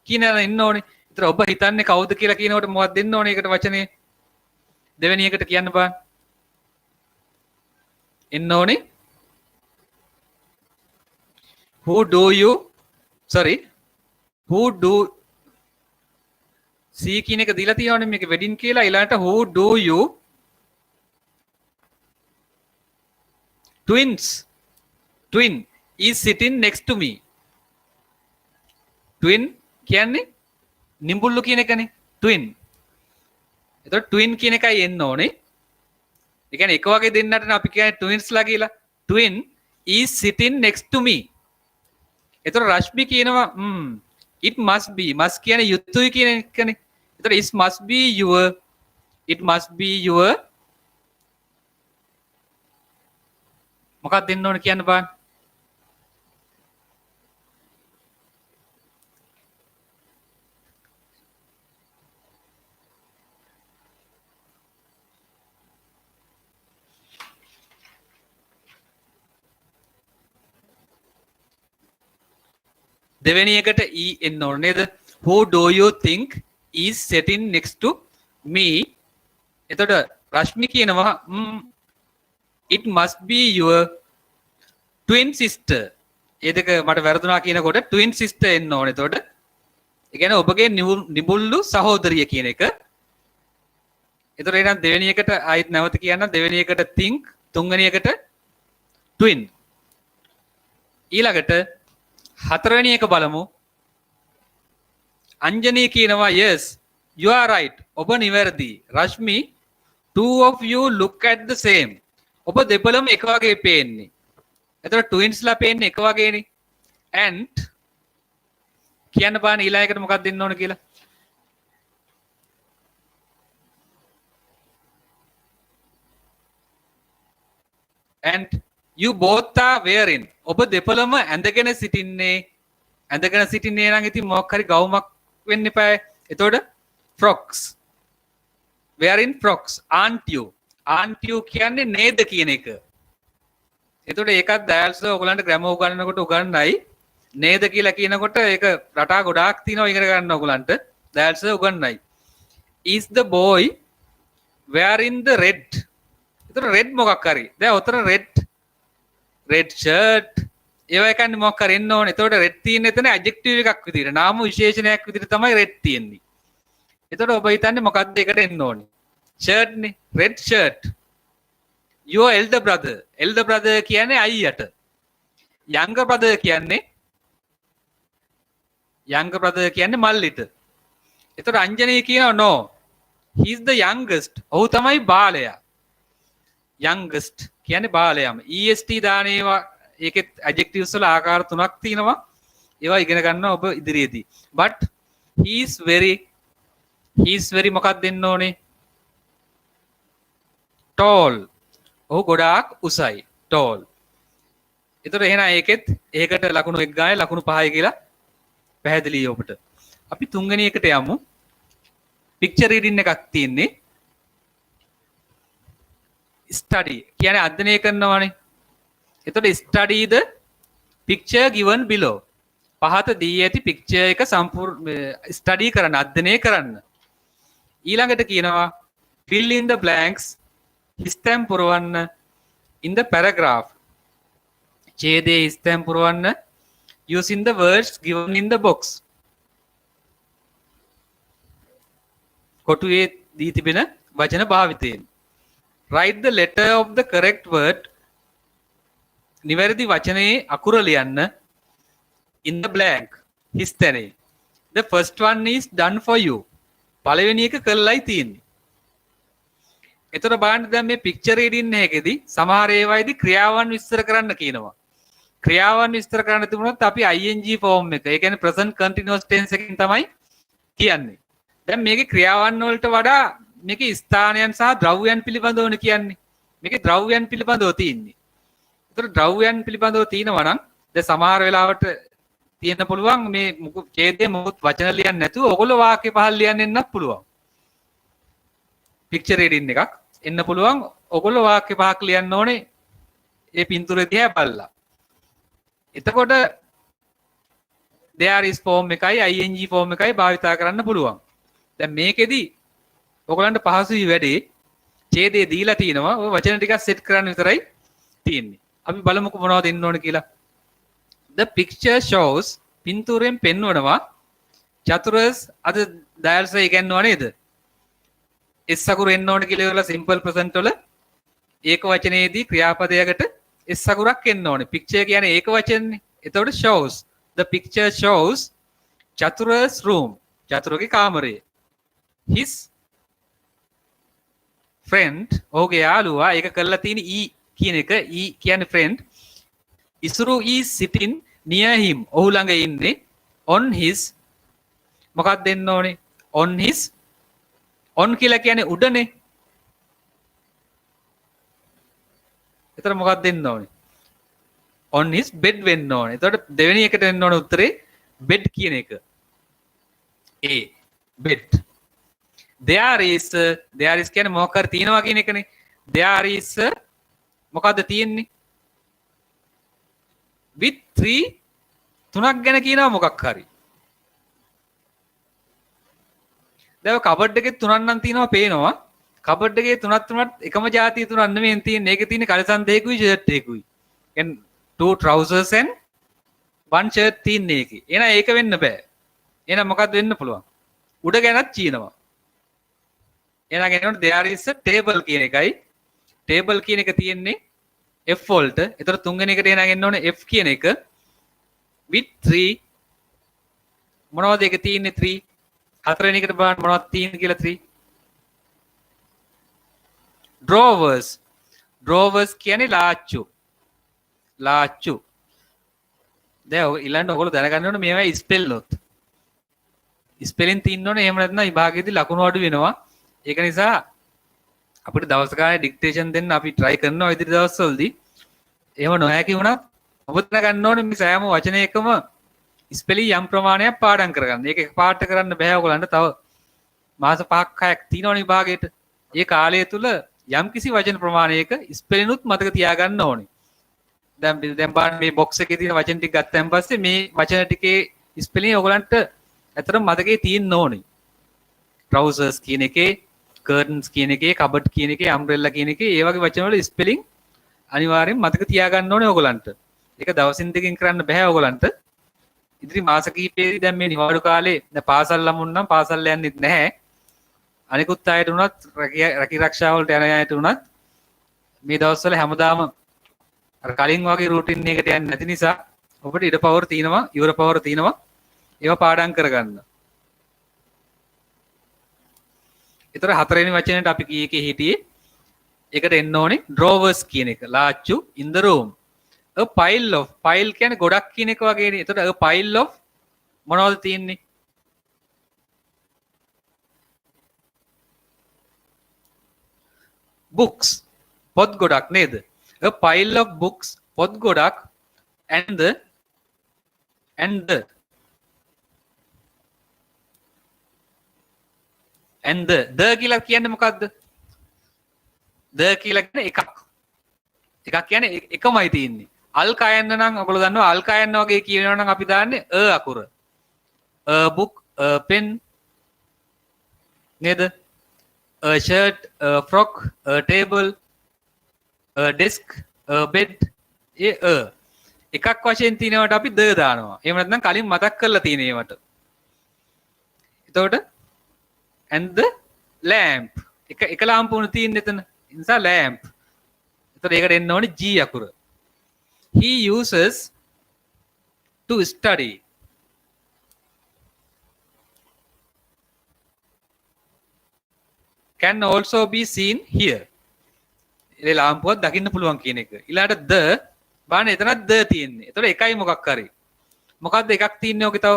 කියන ඉන්න ඕනේ. එතකොට ඔබ හිතන්නේ කවුද කියලා කියනකොට මොකක්ද දෙන්න ඕනේ ඒකට වචනේ? දෙවෙනි එකට කියන්න බෑ. එන්න ඕනේ. Who do you? Sorry. Who do C කියන එක දීලා තියෙනවනේ මේක වෙඩින් කියලා ඊළඟට who do you twin is sitting next to me. Twin කියන්නේ නිඹුල්ලු කියන එකනේ twin. එතකොට twin කියන එකයි එන්න ඕනේ. ඒ කියන්නේ එක වගේ දෙන්නට අපි කියන්නේ twins ලා කියලා. Twin is sitting next to me. එතකොට රශ්මි කියනවා it must be must කියන්නේ යුතුයි කියන එකනේ. එතකොට it must be your මොකක්ද දෙන්න ඕනේ කියන්න බලන්න. දෙවෙනි එකට e එන්න ඕනේ නේද? Who do you think is sitting next to me? එතකොට රශ්මි කියනවා it must be your twin sister. ඒ දෙක මට වැරදුනා කියනකොට twin sister එන්න ඕනේ. එතකොට ඒ කියන්නේ ඔබගේ නිබුල්ලු සහෝදරිය කියන එක. එතකොට එහෙනම් දෙවෙනි එකට ආයෙත් නැවත කියන්න. දෙවෙනි එකට think, තුන්වෙනි එකට twin. ඊළඟට හතරවෙනි එක බලමු. අංජනී කියනවා yes you are right. ඔබ නිවැරදි. රශ්මි two of you look at the same. ඔබ දෙපළම එක වගේ පේන්නේ. එතකොට twins ලා පේන්නේ එක වගේනේ. and කියන්න බෑනේ ඊළඟ එකට මොකක්ද දෙන්න ඕන කියලා. and you both are wearing. ඔබ දෙපළම ඇඳගෙන සිටින්නේ. ඇඳගෙන සිටින්නේ නම් ඉතින් මොකක් හරි ගවුමක් වෙන්න එපා. එතකොට frocks. wearing frocks. aren't you? aren't you කියන්නේ නේද කියන එක. එතකොට ඒකත් දයාල්ස ඔයගලන්ට ග්‍රැමර් උගන්වනකොට උගන්වයි. නේද කියලා කියනකොට ඒක රටා ගොඩාක් තියෙනවා ඉගෙන ගන්න ඔයගලන්ට. දයාල්ස උගන්වයි. is the boy wearing the red? එතකොට red මොකක් හරි. දැන් උතර red shirt ඒවා එකන්නේ මොකක් හරි එන්න ඕනේ. එතකොට red තියෙන එතන adjective එකක් විදිහට නාම විශේෂණයක් විදිහට තමයි red තියෙන්නේ. එතකොට ඔබ හිතන්නේ මොකක්ද ඒකට එන්න ඕනේ? shirt නේ. red shirt. your elder brother. elder brother කියන්නේ අයියට. younger brother කියන්නේ මල්ලිට. එතකොට අංජනී කියනවා no. he is the youngest. ඔහු තමයි බාලයා. youngest කියන්නේ බාලයාම. est දාන ඒවා ඒකෙත් adjectives වල ආකාර තුනක් තියෙනවා. ඒවා ඉගෙන ගන්න ඔබ ඉදිරියේදී. but he is very මොකක්ද දෙන්න ඕනේ? tall. ඔහු ගොඩාක් උසයි. tall. එතකොට එහෙනම් ඒකට ලකුණු 1 ගානේ ලකුණු 5යි කියලා පැහැදිලියි ඔබට. අපි තුන්වෙනි එකට යමු. picture reading එකක් තියෙන්නේ. study කියන්නේ අධ්‍යයනය කරනවානේ. එතකොට study the picture given below. පහත දී ඇති picture එක study කරන්න, අධ්‍යයනය කරන්න. ඊළඟට කියනවා fill in the blanks. හිස්තැන් පුරවන්න in the paragraph. ඡේදයේ හිස්තැන් පුරවන්න using the words given in the box. කොටුවේ දී තිබෙන වචන භාවිතයෙන්. write the letter of the correct word. නිවැරදි වචනයේ අකුර ලියන්න in the blank. හිස්තැනේ. the first one is done for you. පළවෙනි එක කළයි තියෙන්නේ. එතකොට බලන්න දැන් මේ picture reading එකේදී සමහර ඒවායිදී ක්‍රියාවන් විස්තර කරන්න කියනවා. ක්‍රියාවන් විස්තර කරන්න තිබුණොත් අපි ing ෆෝම් එක ඒ කියන්නේ present continuous tense එකකින් තමයි කියන්නේ. දැන් මේකේ ක්‍රියාවන් වලට වඩා මේකේ ස්ථානයන් සහ ද්‍රව්‍යයන් පිළිබඳවනේ කියන්නේ. මේකේ ද්‍රව්‍යයන් පිළිබඳව තියෙන්නේ. ඒතර ද්‍රව්‍යයන් පිළිබඳව තියෙනවා නම් දැන් සමහර වෙලාවට තියෙන්න පුළුවන් මේ ඡේදයේ මොකුත් වචන ලියන්නේ නැතුව ඔයගොල්ලෝ වාක්‍ය පහල් ලියන්න එන්නත් පුළුවන්. පික්චර් රීඩින් එකක් එන්න පුළුවන්. ඔයගොල්ලෝ වාක්‍ය පහක් ලියන්න ඕනේ ඒ පින්තූරය දිහා බලලා. එතකොට there is form එකයි ing form එකයි භාවිතා කරන්න පුළුවන්. දැන් මේකෙදි ඔයගලන්ට පහසුයි වැඩේ. ඡේදයේ දීලා තිනවා. ඔය වචන ටිකක් සෙට් කරන්න විතරයි තියෙන්නේ. අපි බලමුකෝ මොනවද එන්න ඕන කියලා. The picture shows පින්තූරයෙන් පෙන්වනවා චතුරස් අද ඩයල්ස් එක ගන්නවා නේද? S අකුර එන්න ඕන කියලා ඉවරලා simple present වල ඒක වචනයේදී ක්‍රියාපදයකට S අකුරක් එන්න ඕනේ. picture කියන්නේ ඒක වචනේ. එතකොට shows the picture shows චතුරස් room චතුරගේ කාමරය. his friend ඔහුගේ යාළුවා ඒක කරලා තියෙන e කියන එක e කියන්නේ friend Isuru is sitting near him ඔහු ළඟ ඉන්නේ on his මොකක්ද දෙන්න ඕනේ on his on කියලා කියන්නේ උඩනේ. එතන මොකක්ද දෙන්න ඕනේ on his bed වෙන්න ඕනේ. එතකොට දෙවෙනි එකට දෙන්න ඕනේ උත්තරේ bed කියන එක. a bed. there is කියන්නේ මොකක් හරි තියෙනවා කියන එකනේ. there is මොකද්ද තියෙන්නේ with 3 තුනක් ගැන කියනවා මොකක් හරි. දැන් කබඩ් එකේ තුනක් නම් තියෙනවා පේනවා. කබඩ් එකේ තුනත් එකම જાතිය තුනක් නෙමෙයි තියෙන්නේ. ඒකේ තියෙන කලිසම් දෙකකුයි ෂර්ට් එකකුයි. කියන්නේ 2 trousers and 1 shirt තියෙන්නේ ඒකේ. එහෙනම් ඒක වෙන්න බෑ. එහෙනම් මොකද්ද වෙන්න පුළුවන්? උඩ ගැනත් කියනවා. එහෙනම් කියනකොට there is a table කියන එකයි. table කියන එක තියෙන්නේ F වලට. ඒතර තුන්වෙනි එකට එහෙනම් එන්න ඕනේ F කියන එක. with 3 මොනවද ඒක තියෙන්නේ 3? හතරවෙනි එකට බලන්න මොනවද තියෙන්නේ කියලා 3. drawers කියන්නේ ලාච්චු. ලාච්චු. දැන් ඊළඟට ඔයගොල්ලෝ දැනගන්න ඕනේ මේවා ස්පෙල් නොත්. ස්පෙලින් තියෙන්න ඕනේ. එහෙම නැත්නම් විභාගයේදී ලකුණු අඩු වෙනවා. ඒක නිසා අපිට දවස් ගානේ ඩික්ටේෂන් දෙන්න අපි try කරනවා ඉදිරි දවස්වලදී. එහෙම නොහැකි වුණත් ඔබ දැනගන්න ඕනේ මේ සෑම වචනයකම ස්පෙලින් යම් ප්‍රමාණයක් පාඩම් කරගන්න. ඒක එකපාරට කරන්න බෑ ඔයගලන්ට. තව මාස 5ක් 6ක් තියෙනවනේ විභාගයට. ඒ කාලය තුල යම් කිසි වචන ප්‍රමාණයක ස්පෙලිනුත් මතක තියාගන්න ඕනේ. දැන් බලන්න මේ බොක්ස් එකේ තියෙන වචන ටික ගත්තන් පස්සේ මේ වචන ටිකේ ස්පෙලින් ඔයගලන්ට ඇත්තටම මතකේ තියෙන්න ඕනේ. trousers කියන එකේ, curtains කියන එකේ, cupboard කියන එකේ, umbrella කියන එකේ ඒ වගේ වචන වල ස්පෙලින් අනිවාර්යෙන් මතක තියාගන්න ඕනේ ඔයගලන්ට. ඒක දවසින් දෙකකින් කරන්න බෑ ඔයගලන්ට. ඉදිරි මාස කිහිපෙදී දැන් මේ නිවාඩු කාලේ දැන් පාසල් ළමුන් නම් පාසල් යන්නෙත් නැහැ. අනිකුත් අයට උනත් රැකී ආරක්ෂා වලට යන අයට උනත් මේ දවස්වල හැමදාම අර කලින් වගේ රූටින් එකකට යන්නේ නැති නිසා ඔබට ඉඩ පවර තියෙනවා, ඉවර පවර තියෙනවා. ඒවා පාඩම් කරගන්න. ඒතර හතරවෙනි වචනේට අපි කීයකේ හිටියේ ඒකට එන්න ඕනේ drawers කියන එක. ලාච්චු in the room. a pile of pile කියන්නේ ගොඩක් කියන එක වගේනේ. ඒතර a pile of මොනවද තියෙන්නේ? books. පොත් ගොඩක් නේද? a pile of books පොත් ගොඩක් and the කියලා කියන්නේ මොකද්ද? the කියලා කියන්නේ එකක්. එකක් කියන්නේ එකමයි තියෙන්නේ. අල් කයන්න නම් ඔයගොල්ලෝ දන්නවා අල් කයන්න වගේ කියනවා නම් අපි දාන්නේ අකුර. a book, a pen නේද? a shirt, a frock, a table, a desk, a bed. එකක් වශයෙන් තියෙනවට අපි the දානවා. එහෙම නැත්නම් කලින් මතක් කරලා තියෙන ඒවට. එතකොට and the lamp. එක ලාම්පුවනේ තියෙන්නේ එතන. ඒ නිසා lamp. එතකොට ඒකට එන්න ඕනේ G අකුර. He uses to study. Can also be seen here. ඒ ලාම්පුවක් දකින්න පුළුවන් කියන එක. ඊළඟට the බලන්න එතනත් ද තියෙන්නේ. ඒතකොට එකයි මොකක් හරි. මොකද්ද එකක් තියෙන්නේ ඔකේ තව?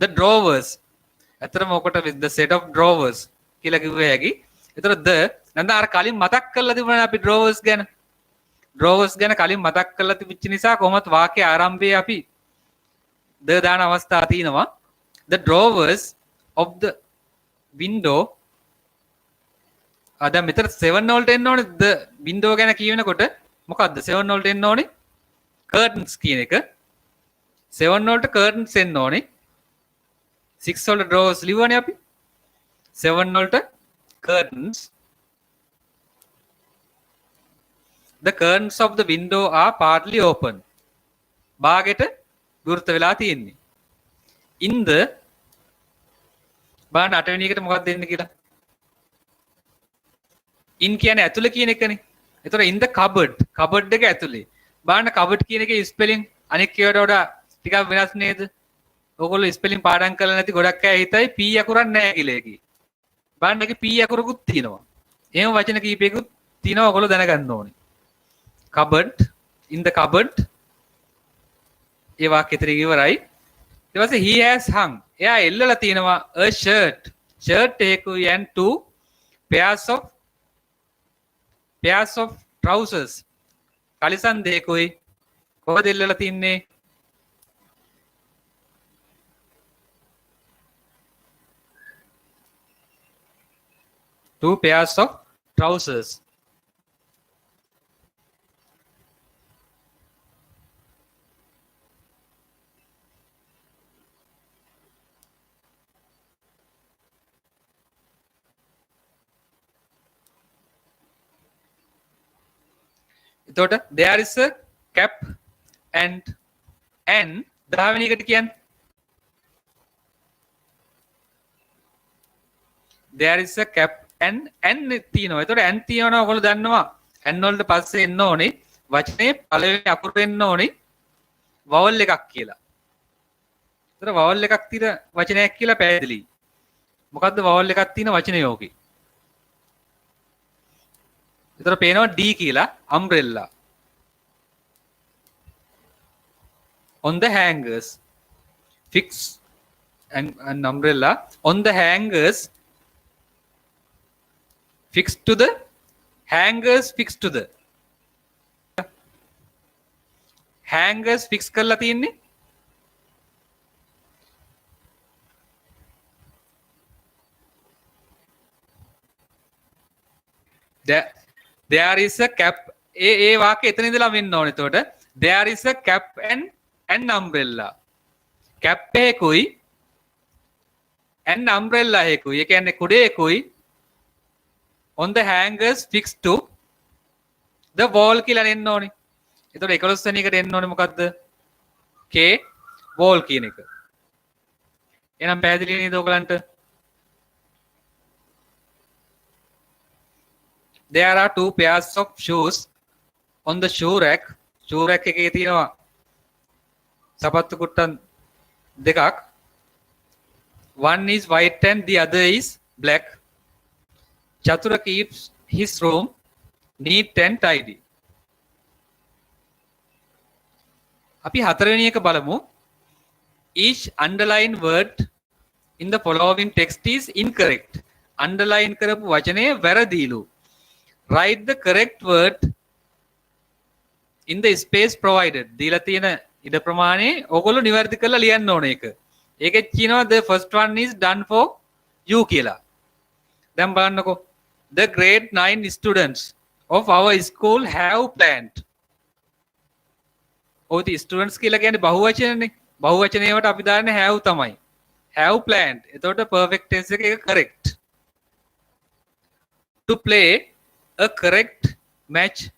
the drawers. ඇත්තටම ඔකට the set of drawers කියලා කිව්වේ හැකි. ඒතකොට the නැත්නම් අර කලින් මතක් කරලා තිබුණා අපි drawers ගැන. drawers ගැන කලින් මතක් කරලා තිබිච්ච නිසා කොහොමත් වාක්‍ය ආරම්භයේ අපි the දාන අවස්ථා තියෙනවා. the drawers of the window දැන් මෙතන 7 වලට එන්න ඕනේ the window ගැන කියනකොට මොකද්ද 7 වලට එන්න ඕනේ curtains කියන එක 7 වලට curtains එන්න ඕනේ 6 වලට drawers ලිව්වනේ අපි 7 වලට curtains the curtains of the window are partly open භාගෙට විවෘත වෙලා තියෙන්නේ in the බලන්න අටවෙනි එකට මොකක්ද දෙන්නේ කියලා in කියන්නේ ඇතුළේ කියන එකනේ. ඒතකොට in the cupboard එක ඇතුළේ. බලන්න cupboard කියන එකේ spelling අනෙක් ඒවාට වඩා ටිකක් වෙනස් නේද? ඕගොල්ලෝ spelling පාඩම් කරලා නැති ගොඩක් අය හිතයි p අකුරක් නැහැ කියලා එකේ. බලන්න ඒකේ p අකුරකුත් තියෙනවා. එහෙම වචන කීපයකුත් තියෙනවා ඕගොල්ලෝ දැනගන්න ඕනේ. cupboard in the cupboard ඒ වාක්‍ය ටික ඉවරයි. ඊට පස්සේ he has hung එයා එල්ලලා තියෙනවා a shirt එකකුයි and two pairs of trousers කලිසම් දෙකකුයි කොහොමද එල්ලලා තින්නේ two pairs of trousers එතකොට there is a cap and 10 එකට කියන්නේ there is a cap and තියෙනවා. එතකොට and තියෙනවා ඔයගොල්ලෝ දන්නවා. and වලට පස්සේ එන්න ඕනේ වචනේ පළවෙනි අකුර එන්න ඕනේ vowel එකක් කියලා. එතකොට vowel එකක් තියෙන වචනයක් කියලා පැහැදිලි. මොකද්ද vowel එකක් තියෙන වචනේ යෝකේ? එතකොට පේනවා D කියලා umbrella on the hangers fix an umbrella on the hangers fixed to the hangers fixed to the hangers fix කරලා තියෙන්නේ there is a cap ඒ වාක්‍ය එතන ඉඳලා වෙන්න ඕනේ. එතකොට there is a cap and an umbrella cap එකකුයි and umbrella එකකුයි ඒ කියන්නේ කුඩේකුයි on the hangers fixed to the wall කියලා එන්න ඕනේ. එතකොට 11 වෙනි එකට එන්න ඕනේ මොකද්ද? K wall කියන එක. එහෙනම් පැහැදිලි නේද ඔයගලන්ට? There are two pairs of shoes on the shoe rack. shoe rack එකේ තියෙනවා සපත්තු කුට්ටන් දෙකක්. One is white and the other is black. Chatura keeps his room neat and tidy. අපි හතරවෙනි එක බලමු. Each underlined word in the following text is incorrect. underline කරපු වචනය වැරදිලු. Write the correct word in the space provided. දීලා තියෙන ඉඩ ප්‍රමාණය ඕගොල්ලෝ නිවැරදි කරලා ලියන්න ඕන එක. ඒකෙත් කියනවා the first one is done for you කියලා. දැන් බලන්නකෝ. The grade 9 students of our school have planned. ඔය students කියලා කියන්නේ බහුවචනනේ. බහුවචනයේවට අපි දාන්නේ have තමයි. have planned. එතකොට perfect tense එක correct. To play a cricket match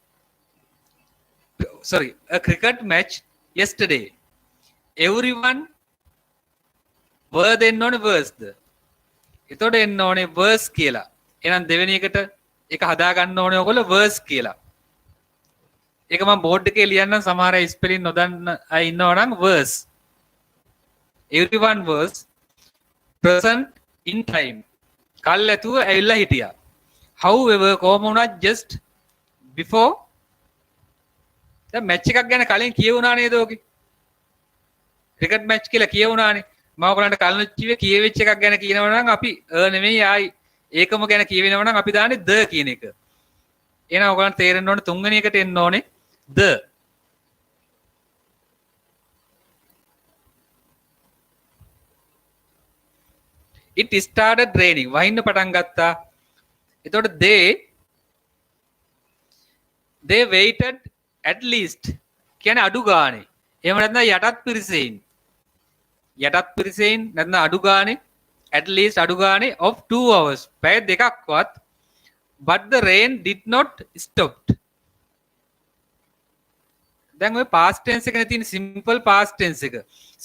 yesterday. Everyone were then on verse. එතකොට එන්න ඕනේ verse කියලා. එහෙනම් දෙවෙනි එකට ඒක හදා ගන්න ඕනේ ඔයගොල්ලෝ verse කියලා. ඒක මම බෝඩ් එකේ ලියන්නම් සමහර අය ස්පෙලින් නොදන්න අය ඉන්නවා නම් verse. Everyone was present in time. කල් ඇතුව ඇවිල්ලා හිටියා. however කොහොම වුණත් just before දැන් මැච් එකක් ගැන කලින් කියවුණා නේද ඔකේ? ක්‍රිකට් මැච් කියලා කියවුණානේ. මම ඔයගලන්ට කලින් කිව්වේ කියවෙච්ච එකක් ගැන කියනවා නම් අපි නෙමෙයි ආයි ඒකම ගැන කියවෙනවා නම් අපි දාන්නේ the කියන එක. එහෙනම් ඔයගලන්ට තේරෙන්න ඕනේ තුන්වෙනි එකට එන්න ඕනේ the. It started raining. වහින්න පටන් ගත්තා. එතකොට they waited at least කියන්නේ අඩු ගානේ. එහෙම නැත්නම් යටත් පිරිසෙන්. යටත් පිරිසෙන් නැත්නම් අඩු ගානේ at least අඩු ගානේ of 2 hours. පැය දෙකක්වත් but the rain did not stopped. දැන් ඔය past tense එකනේ තියෙන simple past tense එක.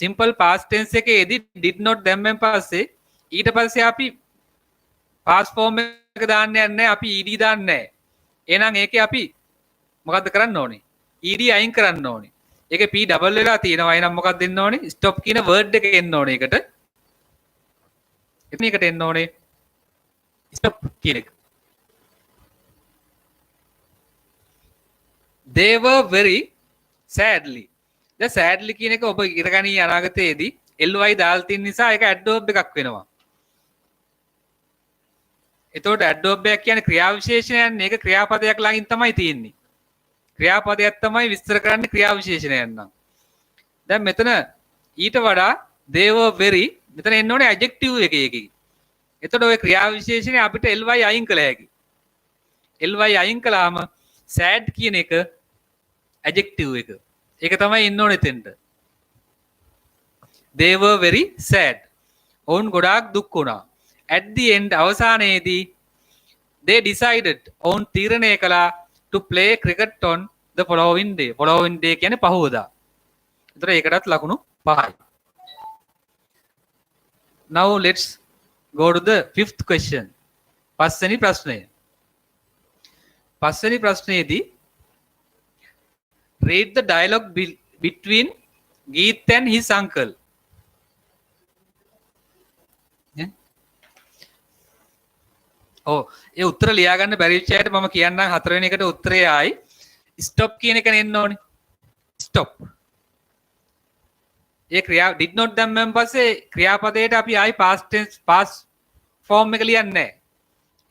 simple past tense එකේදී did not දැම්මෙන් පස්සේ ඊට පස්සේ අපි past form එක දාන්නේ නැහැ, අපි ed දාන්නේ නැහැ. එහෙනම් ඒකේ අපි මොකද්ද කරන්න ඕනේ? ed අයින් කරන්න ඕනේ. ඒකේ p ඩබල් වෙලා තියෙනවා. එහෙනම් මොකක්ද දෙන්න ඕනේ? stop කියන word එක එන්න ඕනේ ඒකට. එතනකට එන්න ඕනේ stop කියන එක. they were very sadly. දැන් sadly කියන එක ඔබ ඉරගනී අනාගතයේදී ly දාලා තියෙන නිසා ඒක adverb එකක් වෙනවා. එතකොට adverb එක කියන්නේ ක්‍රියා විශේෂණයක් නේ. ඒක ක්‍රියාපදයක් ළඟින් තමයි තියෙන්නේ. ක්‍රියාපදයක් තමයි විස්තර කරන්නේ ක්‍රියා විශේෂණයක් නම්. දැන් මෙතන ඊට වඩා they were very මෙතන එන්න ඕනේ adjective එකේ. එතකොට ඔය ක්‍රියා විශේෂණය අපිට ly අයින් කළ හැකියි. ly අයින් කළාම sad කියන එක adjective එක. ඒක තමයි එන්න ඕනේ එතෙන්ට. they were very sad. ඔවුන් ගොඩාක් දුක් වුණා. at the end අවසානයේදී they decided ඔවුන් තීරණය කළා to play cricket on the following day. following day කියන්නේ පහවදා. ඒතර ඒකටත් ලකුණු 5යි. now let's go to the fifth question. පස්වෙනි ප්‍රශ්නය. පස්වෙනි ප්‍රශ්නයේදී read the dialogue between Geeth and his uncle. ඒ උත්තර ලියා ගන්න බැරි වෙච්ච අයට මම කියන්නම් හතරවෙනි එකට උත්තරය ආයි stop කියන එක නෙන්න ඕනේ. stop. ඒ ක්‍රියාව did not දැම්මන් පස්සේ ක්‍රියාපදයට අපි ආයි past tense past form එක ලියන්නේ නැහැ.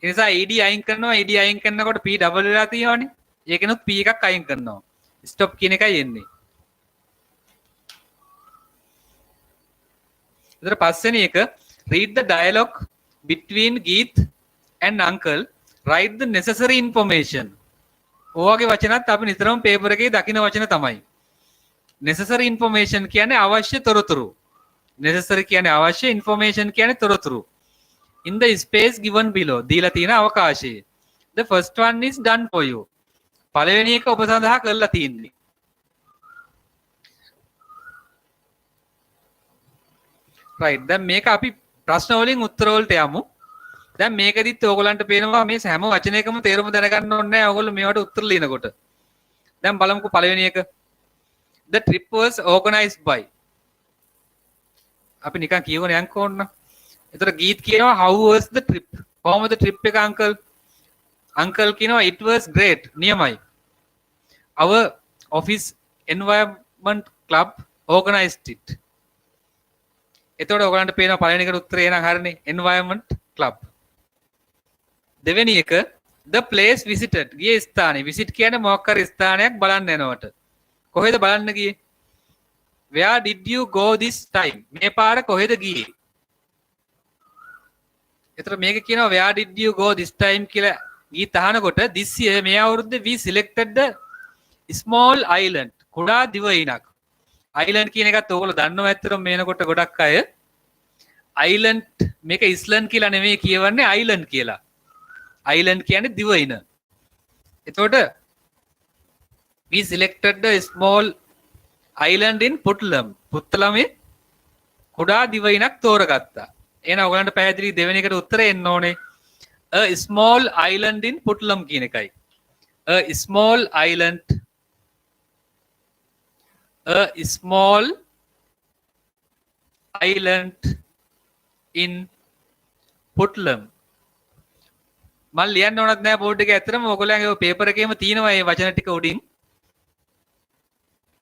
ඒ නිසා ed අයින් කරනවා. ed අයින් කරනකොට p ඩබල් වෙලා තියෙනවනේ. ඒකෙනුත් p එකක් අයින් කරනවා. stop කියන එකයි එන්නේ. ඊට පස්වෙනි එක read the dialogue between Geeth and uncle, write the necessary information. ඔයගේ වචනත් අපි නිතරම පේපර් එකේ දකින්න වචන තමයි. necessary information කියන්නේ අවශ්‍ය තොරතුරු. necessary කියන්නේ අවශ්‍ය, information කියන්නේ තොරතුරු. in the space given below දීලා තියෙන අවකාශය. the first one is done for you. පළවෙනි එක ඔබ සඳහා කරලා තියෙන්නේ. right. දැන් මේක අපි ප්‍රශ්න වලින් උත්තර වලට යමු. දැන් මේකෙදිත් ඕගොල්ලන්ට පේනවා මේ හැම වචනයකම තේරුම දැනගන්න ඕනේ නැහැ ඕගොල්ලෝ මේවට උත්තර ලියනකොට. දැන් බලමුකෝ පළවෙනි එක. The trip was organized by. අපි නිකන් කියවන යන්කෝ ඕන්න. එතකොට ගීත් කියනවා how was the trip? කොහොමද trip එක uncle? uncle කියනවා it was great. නියමයි. Our office environment club organized it. එතකොට ඔයගලන්ට පේනවා පළවෙනි එකට උත්තරේ එහෙනම් හරිනේ environment club. දෙවෙනි එක the place visited ගියේ ස්ථානේ. visit කියන්නේ මොකක් හරි ස්ථානයක් බලන්න යනවට. කොහෙද බලන්න ගියේ? where did you go this time? මේ පාර කොහෙද ගියේ? එතකොට මේක කියනවා where did you go this time කියලා ගීත අහනකොට this year මේ අවුරුද්දේ we selected the small island. කුඩා දිවයිනක්. island කියන එකත් ඕගොල්ලෝ දන්නවා ඇත්තටම මේනකොට ගොඩක් අය island මේක island කියලා නෙමෙයි කියවන්නේ island කියලා. island කියන්නේ දිවයින. එතකොට we selected the small island in Puttalam. පුත්තලමේ කුඩා දිවයිනක් තෝරගත්තා. එහෙනම් ඔයගලන්ට පැහැදිලි දෙවෙනි එකට උත්තරේ එන්න ඕනේ. A small island in Puttalam කියන එකයි. A small island. A small island in Puttalam. මම ලියන්න ඕනත් නෑ බෝඩ් එකේ. ඇත්තටම ඔයගොල්ලන්ගේ ඔය පේපර් එකේම තියෙනවා මේ වචන ටික උඩින්.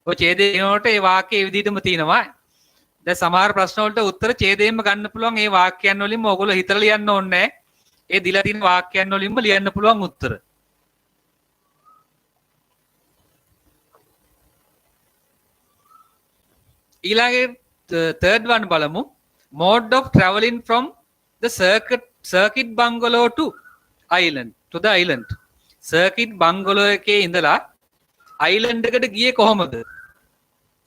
ඔය ඡේදයේ එනකොට ඒ වාක්‍යය ඒ විදිහටම තියෙනවා. දැන් සමහර ප්‍රශ්න වලට උත්තර ඡේදයෙන්ම ගන්න පුළුවන්. ඒ වාක්‍යයන් වලින්ම ඔයගොල්ලෝ හිතලා ලියන්න ඕනේ නෑ. ඒ දීලා තියෙන වාක්‍යයන් වලින්ම ලියන්න පුළුවන් උත්තර. ඊළඟේ third one බලමු. Mode of travelling from the circuit bungalow to the island. circuit bungalow එකේ ඉඳලා island එකට ගියේ කොහොමද?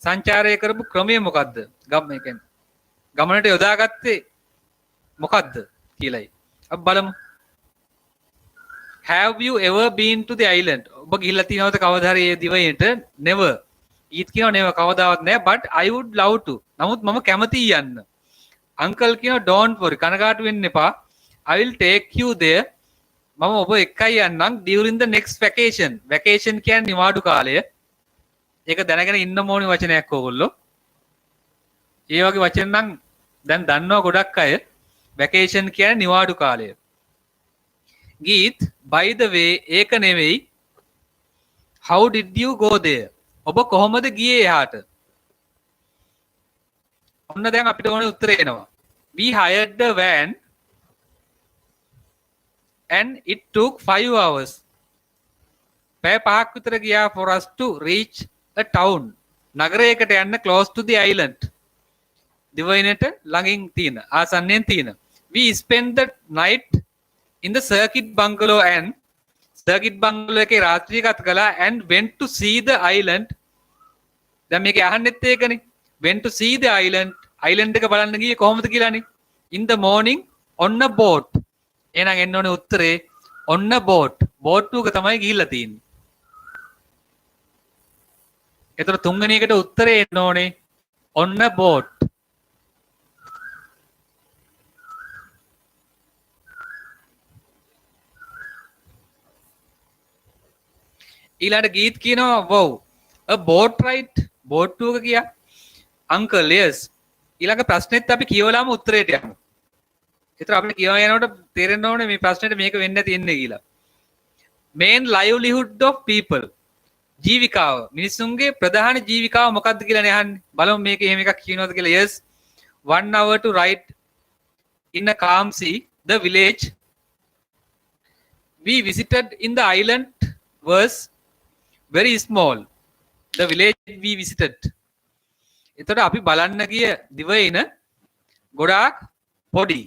සංචාරය කරපු ක්‍රමය මොකද්ද? ඒ කියන්නේ ගමනට යොදාගත්තේ මොකද්ද කියලායි. අපි බලමු. Have you ever been to the island? ඔබ ගිහිල්ලා තියෙනවද කවදා හරි මේ දිවයිනට? Never. ඊත් කියනවා never කවදාවත් නෑ. But I would love to. නමුත් මම කැමතියි යන්න. Uncle කියනවා don't worry. කනගාටු වෙන්න එපා. I will take you there. මම ඔබ එක්කයි යන්නම් during the next vacation. vacation කියන්නේ නිවාඩු කාලය. ඒක දැනගෙන ඉන්න ඕනේ වචනයක් ඕගොල්ලෝ. ඒ වගේ වචන නම් දැන් දන්නවා ගොඩක් අය. vacation කියන්නේ නිවාඩු කාලය. ගීත් by the way ඒක නෙවෙයි. how did you go there? ඔබ කොහොමද ගියේ එහාට? ඔන්න දැන් අපිට ඕනේ උත්තරේ එනවා. We hired a van and it took 5 hours. පැය 5ක් විතර ගියා for us to reach a town. නගරයකට යන්න close to the island. දිවයිනට ළඟින් තියෙන ආසන්නයෙන් තියෙන. We spent the night in the circuit bungalow එකේ රාත්‍රිය ගත කළා and went to see the island. දැන් මේක අහන්නෙත් ඒකනේ. went to see the island එක බලන්න ගියේ කොහොමද කියලානේ. in the morning on a boat. එහෙනම් එන්න ඕනේ උත්තරේ on a boat. boat එක තමයි ගිහිල්ලා තියෙන්නේ. ඒතර තුන්වෙනි එකට උත්තරේ එන්න ඕනේ on a boat. ඊළඟට ගීත් කියනවා wow a boat ride boat එක කියා uncle yes. ඊළඟ ප්‍රශ්නෙත් අපි කියවලාම උත්තරේට යමු. ඒතර අපිට කියව යනකොට තේරෙන්න ඕනේ මේ ප්‍රශ්නෙට මේක වෙන්න තියෙන්නේ කියලා. main livelihood of people. ජීවිකාව මිනිසුන්ගේ ප්‍රධාන ජීවිකාව මොකක්ද කියලා නේ අහන්නේ. බලමු මේක එහෙම එකක් කියනවද කියලා. yes 1 hour to ride in a calm sea the village we visited in the island was very small. the village we visited. එතකොට අපි බලන්න ගිය දිවයින ගොඩාක් පොඩි.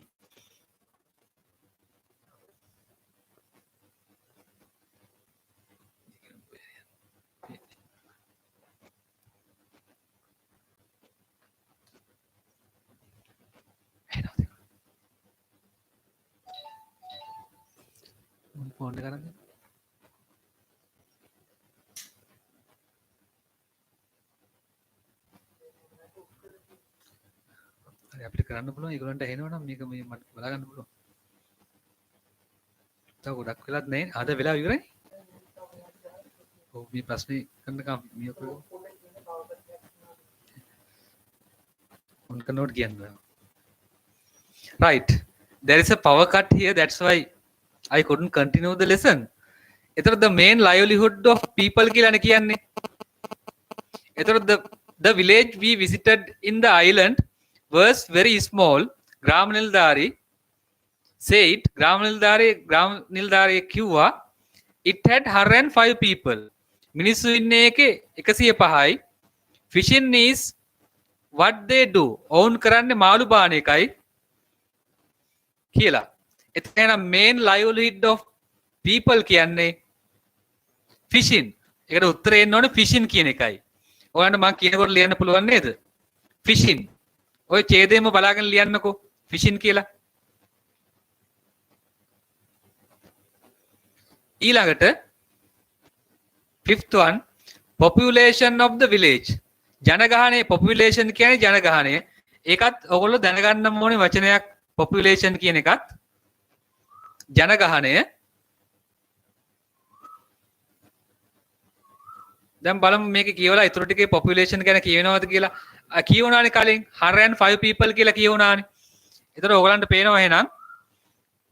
ෆෝන් එක ගන්න. අපිට කරන්න පුළුවන් ඒගොල්ලන්ට ඇහෙනවනම් මේක මේ මට බලා ගන්න පුළුවන්. තව ගොඩක් වෙලාත් නැහැ. අද වෙලාව ඉවරයි. ඔව් මේ ප්‍රශ්නේ කරනකම් මිය කරමු. උන්ක නෝට් කියන්න. Right. There is a power cut here. That's why I couldn't continue the lesson. එතකොට the main livelihood of people කියලානේ කියන්නේ. එතකොට the village we visited in the island was very small. Gram Nildari said, Gram Nildari කිව්වා it had 105 people. මිනිස්සු ඉන්නේ එකේ 105යි. Fishing is what they do. ඔවුන් කරන්නේ මාළු බාන එකයි කියලා. එතන main livelihood of people කියන්නේ fishing. ඒකට උත්තරේ එන්න ඕනේ fishing කියන එකයි. ඔයාලට මම කියනකොට ලියන්න පුළුවන් නේද? fishing. ඔය ඡේදයෙන්ම බලාගෙන ලියන්නකෝ fishing කියලා. ඊළඟට fifth one population of the village. ජනගහනය population කියන්නේ ජනගහනය. ඒකත් ඔයගොල්ලෝ දැනගන්න ඕනේ වචනයක් population කියන එකත් ජනගහනය. දැන් බලමු මේක කියවලා ඊටු ටිකේ population ගැන කියවෙනවද කියලා. කියවුණානේ කලින් 105 people කියලා කියවුණානේ. ඒතර ඔයගලන්ට පේනවා එහෙනම්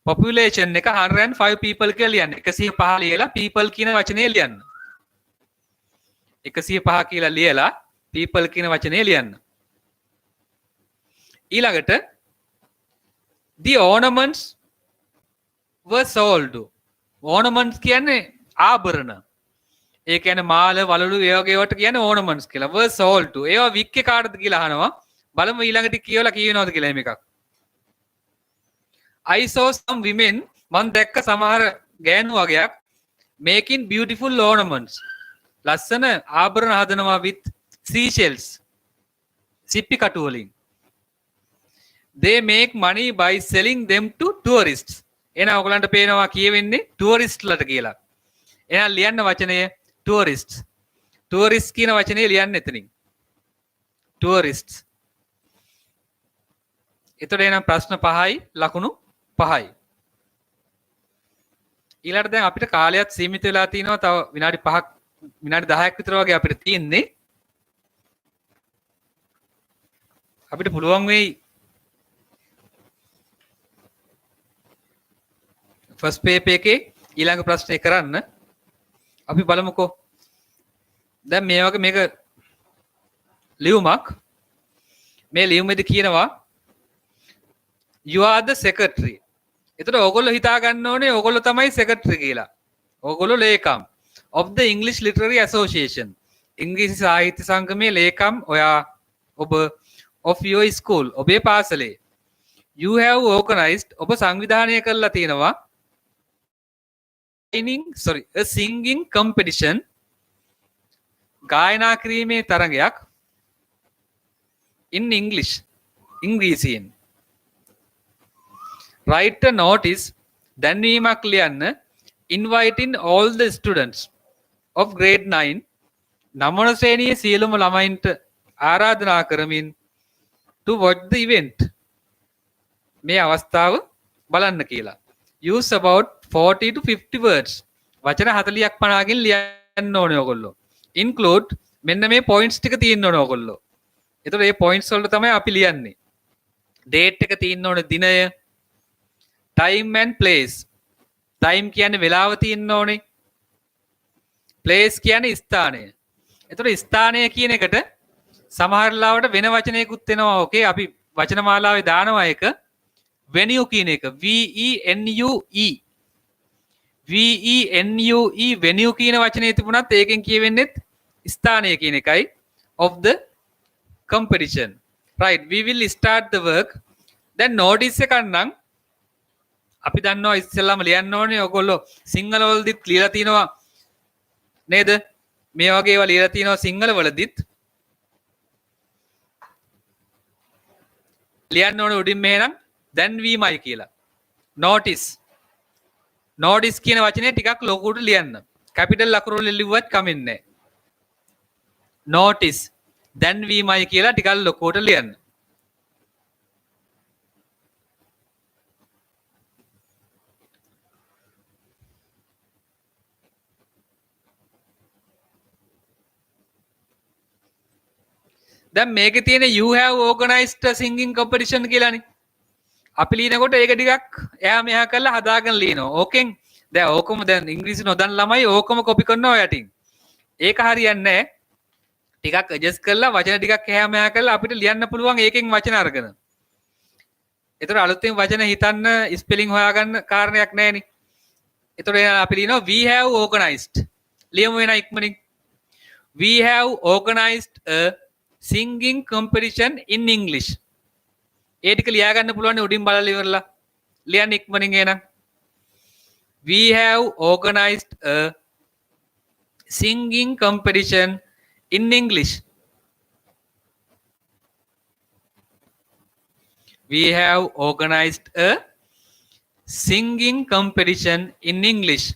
population එක 105 people කියලා ලියන්න. 105 ලියලා people කියන වචනේ ලියන්න. 105 කියලා ලියලා people කියන වචනේ ලියන්න. ඊළඟට the ornaments were sold. ornaments කියන්නේ ආභරණ. ඒ කියන්නේ මාල වලලු ඒ වගේ ඒවට කියන්නේ ornaments කියලා. were sold. ඒවා වික්කේ කාටද කියලා අහනවා. බලමු ඊළඟට කියවලා කියනවාද කියලා මේකක්. I saw some women මන් දැක්ක සමහර ගෑනු වගේක් making beautiful ornaments. ලස්සන ආභරණ හදනවා with seashells. සිප්පි කටු වලින්. They make money by selling them to tourists. එහෙනම් ඔයගලන්ට පේනවා කියවෙන්නේ tourist ලට කියලා. එහෙනම් ලියන්න වචනය tourists. tourists කියන වචනේ ලියන්න එතනින්. tourists. එතකොට එහෙනම් ප්‍රශ්න 5යි ලකුණු 5යි. ඊළඟට දැන් අපිට කාලයත් සීමිත වෙලා තිනවා. තව විනාඩි 5ක් විනාඩි 10ක් විතර වගේ අපිට තියෙන්නේ. අපිට පුළුවන් වෙයි ෆස්ට් පේපර් එකේ ඊළඟ ප්‍රශ්නේ කරන්න. අපි බලමුකෝ. දැන් මේ වගේ මේක ලියුමක්. මේ ලියුමේදී කියනවා you are the secretary. එතකොට ඕගොල්ලෝ හිතා ගන්න ඕනේ ඕගොල්ලෝ තමයි secretary කියලා. ඕගොල්ලෝ ලේකම් of the English Literary Association. ඉංග්‍රීසි සාහිත්‍ය සංගමයේ ලේකම් ඔයා ඔබ of your school ඔබේ පාසලේ. you have organized ඔබ සංවිධානය කරලා තියෙනවා a singing competition ගායනා කිරීමේ තරගයක් in English ඉංග්‍රීසියෙන්. write a notice දැන්වීමක් ලියන්න inviting all the students of grade 9 නවන ශ්‍රේණියේ සියලුම ළමයින්ට ආරාධනා කරමින් to watch the event මේ අවස්ථාව බලන්න කියලා. use about 40 to 50 words වචන 40ක් 50කින් ලියන්න ඕනේ ඔයගොල්ලෝ. include මෙන්න මේ points ටික තියෙන්න ඕනේ ඔයගොල්ලෝ. එතකොට මේ points වලට තමයි අපි ලියන්නේ. date එක තියෙන්න ඕනේ දිනය. time and place. time කියන්නේ වෙලාව තියෙන්න ඕනේ. place කියන්නේ ස්ථානය. එතකොට ස්ථානය කියන එකට සමහර ලාවට වෙන වචනයකුත් එනවා. ඕකේ අපි වචන මාලාවේ දානවා එක venue කියන එක venue venue කියන වචනේ තිබුණත් ඒකෙන් කියවෙන්නේ ස්ථානය කියන එකයි of the competition. right, we will start the work. දැන් notice එකක් නම් අපි දන්නවා ඉස්සෙල්ලාම ලියන්න ඕනේ ඔයගොල්ලෝ සිංහල වලදීත් ලියලා තිනවා නේද? මේ වගේ ඒවා ලියලා තිනවා සිංහල වලදීත්. ලියන්න ඕනේ උඩින් මෙහෙනම් දැන්වීමයි කියලා. notice කියන වචනේ ටිකක් ලොකුට ලියන්න. කැපිටල් අකුරු වලින් ලිව්වත් කමින්නේ නැහැ. notice දැන්වීමයි කියලා ටිකක් ලොකුට ලියන්න. දැන් මේකේ තියෙන you have organized a singing competition කියලානේ. අපි ලියනකොට ඒක ටිකක් එහා මෙහා කරලා හදාගෙන ලියනවා. ඕකෙන් දැන් ඕකම දැන් ඉංග්‍රීසි නොදන්න ළමයි ඕකම කොපි කරනවා යටින්. ඒක හරියන්නේ නැහැ. ටිකක් ඇඩ්ජස්ට් කරලා වචන ටිකක් එහා මෙහා කරලා අපිට ලියන්න පුළුවන් ඒකෙන් වචන අරගෙන. ඒතර අලුතෙන් වචන හිතන්න ස්පෙලිං හොයාගන්න කාරණයක් නැහෙනි. ඒතර අපි ලියනවා we have organized. ලියමු වෙන ඉක්මනින්. We have organized a singing competition in English. ඒ ටික ලියා ගන්න පුළුවන් උඩින් බලලා ඉවරලා. ලියන්න ඉක්මනින් එනං. We have organized a singing competition in English. We have organized a singing competition in English.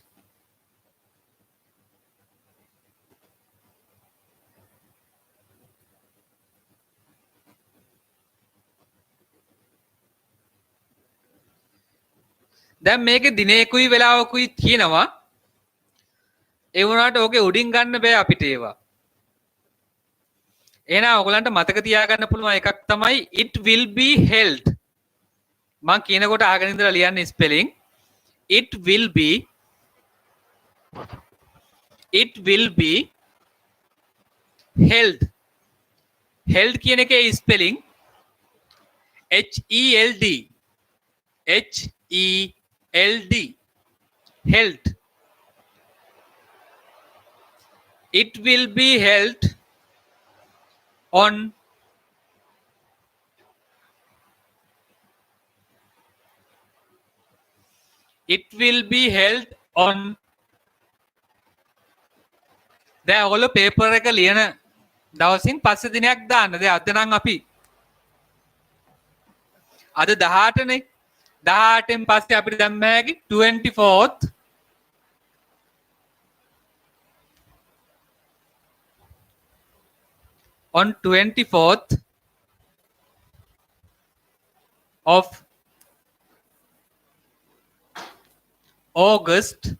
දැන් මේකේ දිනේකුයි වෙලාවකුයි කියනවා. ඒ වුණාට ඕකේ උඩින් ගන්න බෑ අපිට ඒවා. එහෙනම් ඔයගලන්ට මතක තියාගන්න පුළුවන් එකක් තමයි it will be held. මං කියනකොට අහගෙන ඉඳලා ලියන්න spelling it will be held held කියන එකේ spelling HELD HELD held it will be held on it will be held on දැන් ඔයගොල්ලෝ පේපර් එක ලියන දවසින් පස්සේ දිනයක් දාන්න. දැන් අද නම් අපි අද 18නේ 18න් පස්සේ අපිට දැම්ම හැකි 24th on 24th of August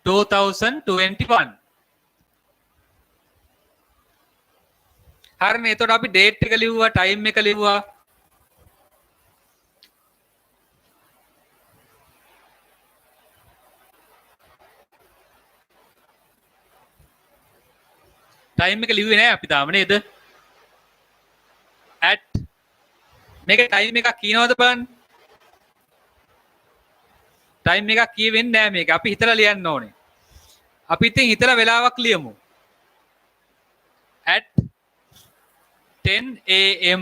2021 හරිනේ. එතකොට අපි ඩේට් එක ලිව්වා, ටයිම් එක ලිව්වා. ටයිම් එක ලිව්වේ නෑ අපි තාම නේද? at මේක ටයිම් එකක් කියනවද බලන්න. ටයිම් එකක් කියවෙන්නේ නෑ මේක. අපි හිතලා ලියන්න ඕනේ. අපි ඉතින් හිතලා වෙලාවක් ලියමු. at 10 am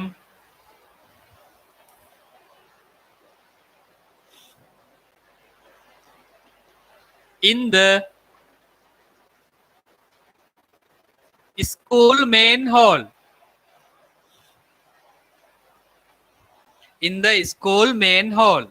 in the school main hall. In the school main hall.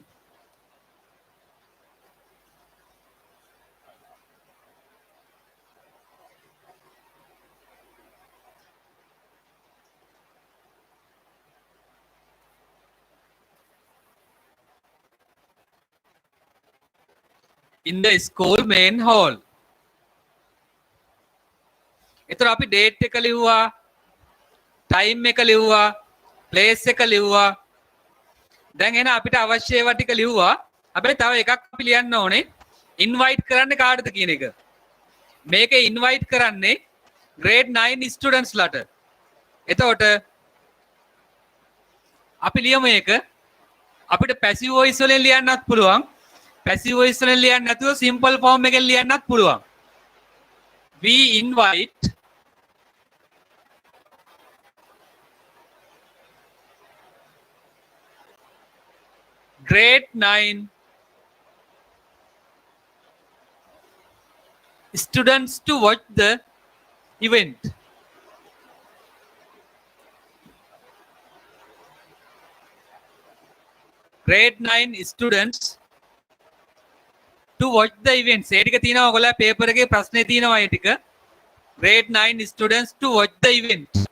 In the school main hall. එතකොට අපි ඩේට් එක ලිව්වා, ටයිම් එක ලිව්වා, ප්ලේස් එක ලිව්වා. දැන් එන අපිට අවශ්‍ය ඒවා ටික ලිව්වා. හැබැයි තව එකක් අපි ලියන්න ඕනේ. ඉන්වයිට් කරන්නේ කාටද කියන එක. මේකේ ඉන්වයිට් කරන්නේ grade 9 ස්ටුඩන්ට්ස් ලට. එතකොට අපි ලියමු මේක. අපිට පැසිව් වොයිස් වලින් ලියන්නත් පුළුවන්. පැසිව් වොයිස් වලින් ලියන්න නැතුව සිම්පල් ෆෝම් එකෙන් ලියන්නත් පුළුවන්. We invite grade 9 students to watch the event. Grade 9 students to watch the events. ඒ ටික තියෙනවා ඔයගොල්ලෝ පේපර් එකේ ප්‍රශ්නේ තියෙනවා ඒ ටික. Grade 9 students to watch the event.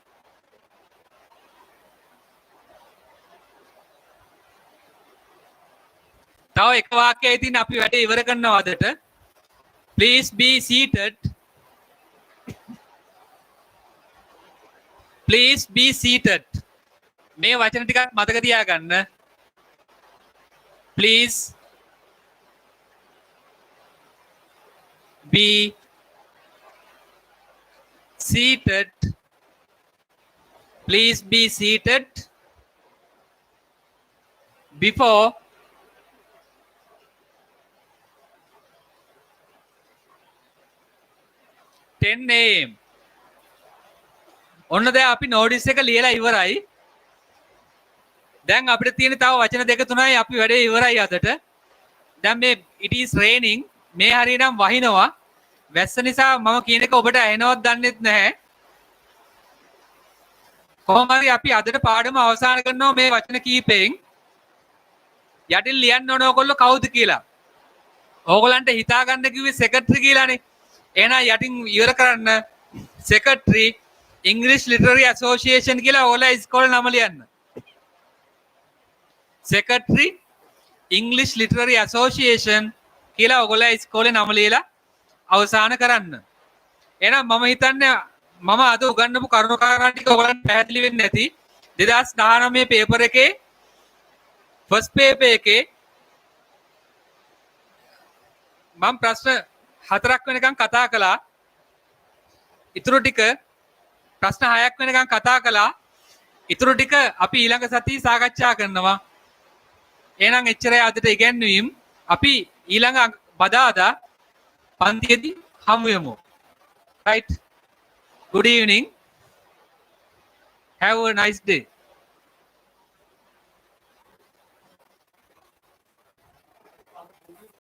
තව එක වාක්‍යයයි තියෙන අපි වැඩේ ඉවර කරනවා අදට. Please be seated. Please be seated. මේ වචන ටිකක් මතක තියාගන්න. Please be seated. Please be seated before 10 am. ඔන්න දැන් අපි නෝටිස් එක ලියලා ඉවරයි. දැන් අපිට තියෙන තව වචන දෙක තුනයි අපි වැඩේ ඉවරයි අදට. දැන් මේ it is raining මේ හරියනම් වහිනවා. වැස්ස නිසා මම කියන එක ඔබට ඇහෙනවද දන්නෙත් නැහැ. කොහොම හරි අපි අදට පාඩම අවසන් කරනවා මේ වචන කීපෙන්. යටින් ලියන්න ඕන ඕගොල්ලෝ කවුද කියලා. ඕගොල්ලන්ට හිතා ගන්න කිව්වේ සෙක්‍රටරි කියලානේ. එහෙනම් යටින් ඉවර කරන්න සෙක්‍රටරි ඉංග්‍රීසි ලිටරරි ඇසෝසියේෂන් කියලා ඕගොල්ලෝ ඉස්කෝලේ නම ලියන්න. සෙක්‍රටරි ඉංග්‍රීසි ලිටරරි ඇසෝසියේෂන් කියලා ඔයගොල්ලෝ ඉස්කෝලේ නම ලියලා අවසන් කරන්න. එහෙනම් මම හිතන්නේ මම අද උගන්වපු කරුණු කාරණා ටික ඔයගලන්ට පැහැදිලි වෙන්නේ නැති 2019 පේපර් එකේ ෆස්ට් පේපර් එකේ මම ප්‍රශ්න 4ක් වෙනකන් කතා කළා. ඊටු ටික ප්‍රශ්න 6ක් වෙනකන් කතා කළා. ඊටු ටික අපි ඊළඟ සතියේ සාකච්ඡා කරනවා. එහෙනම් එච්චරයි අදට ඉගැන්වීම්. අපි ඊළඟ බදාදා පන්තියේදී හමු වෙමු. Right. Good evening. Have a nice day.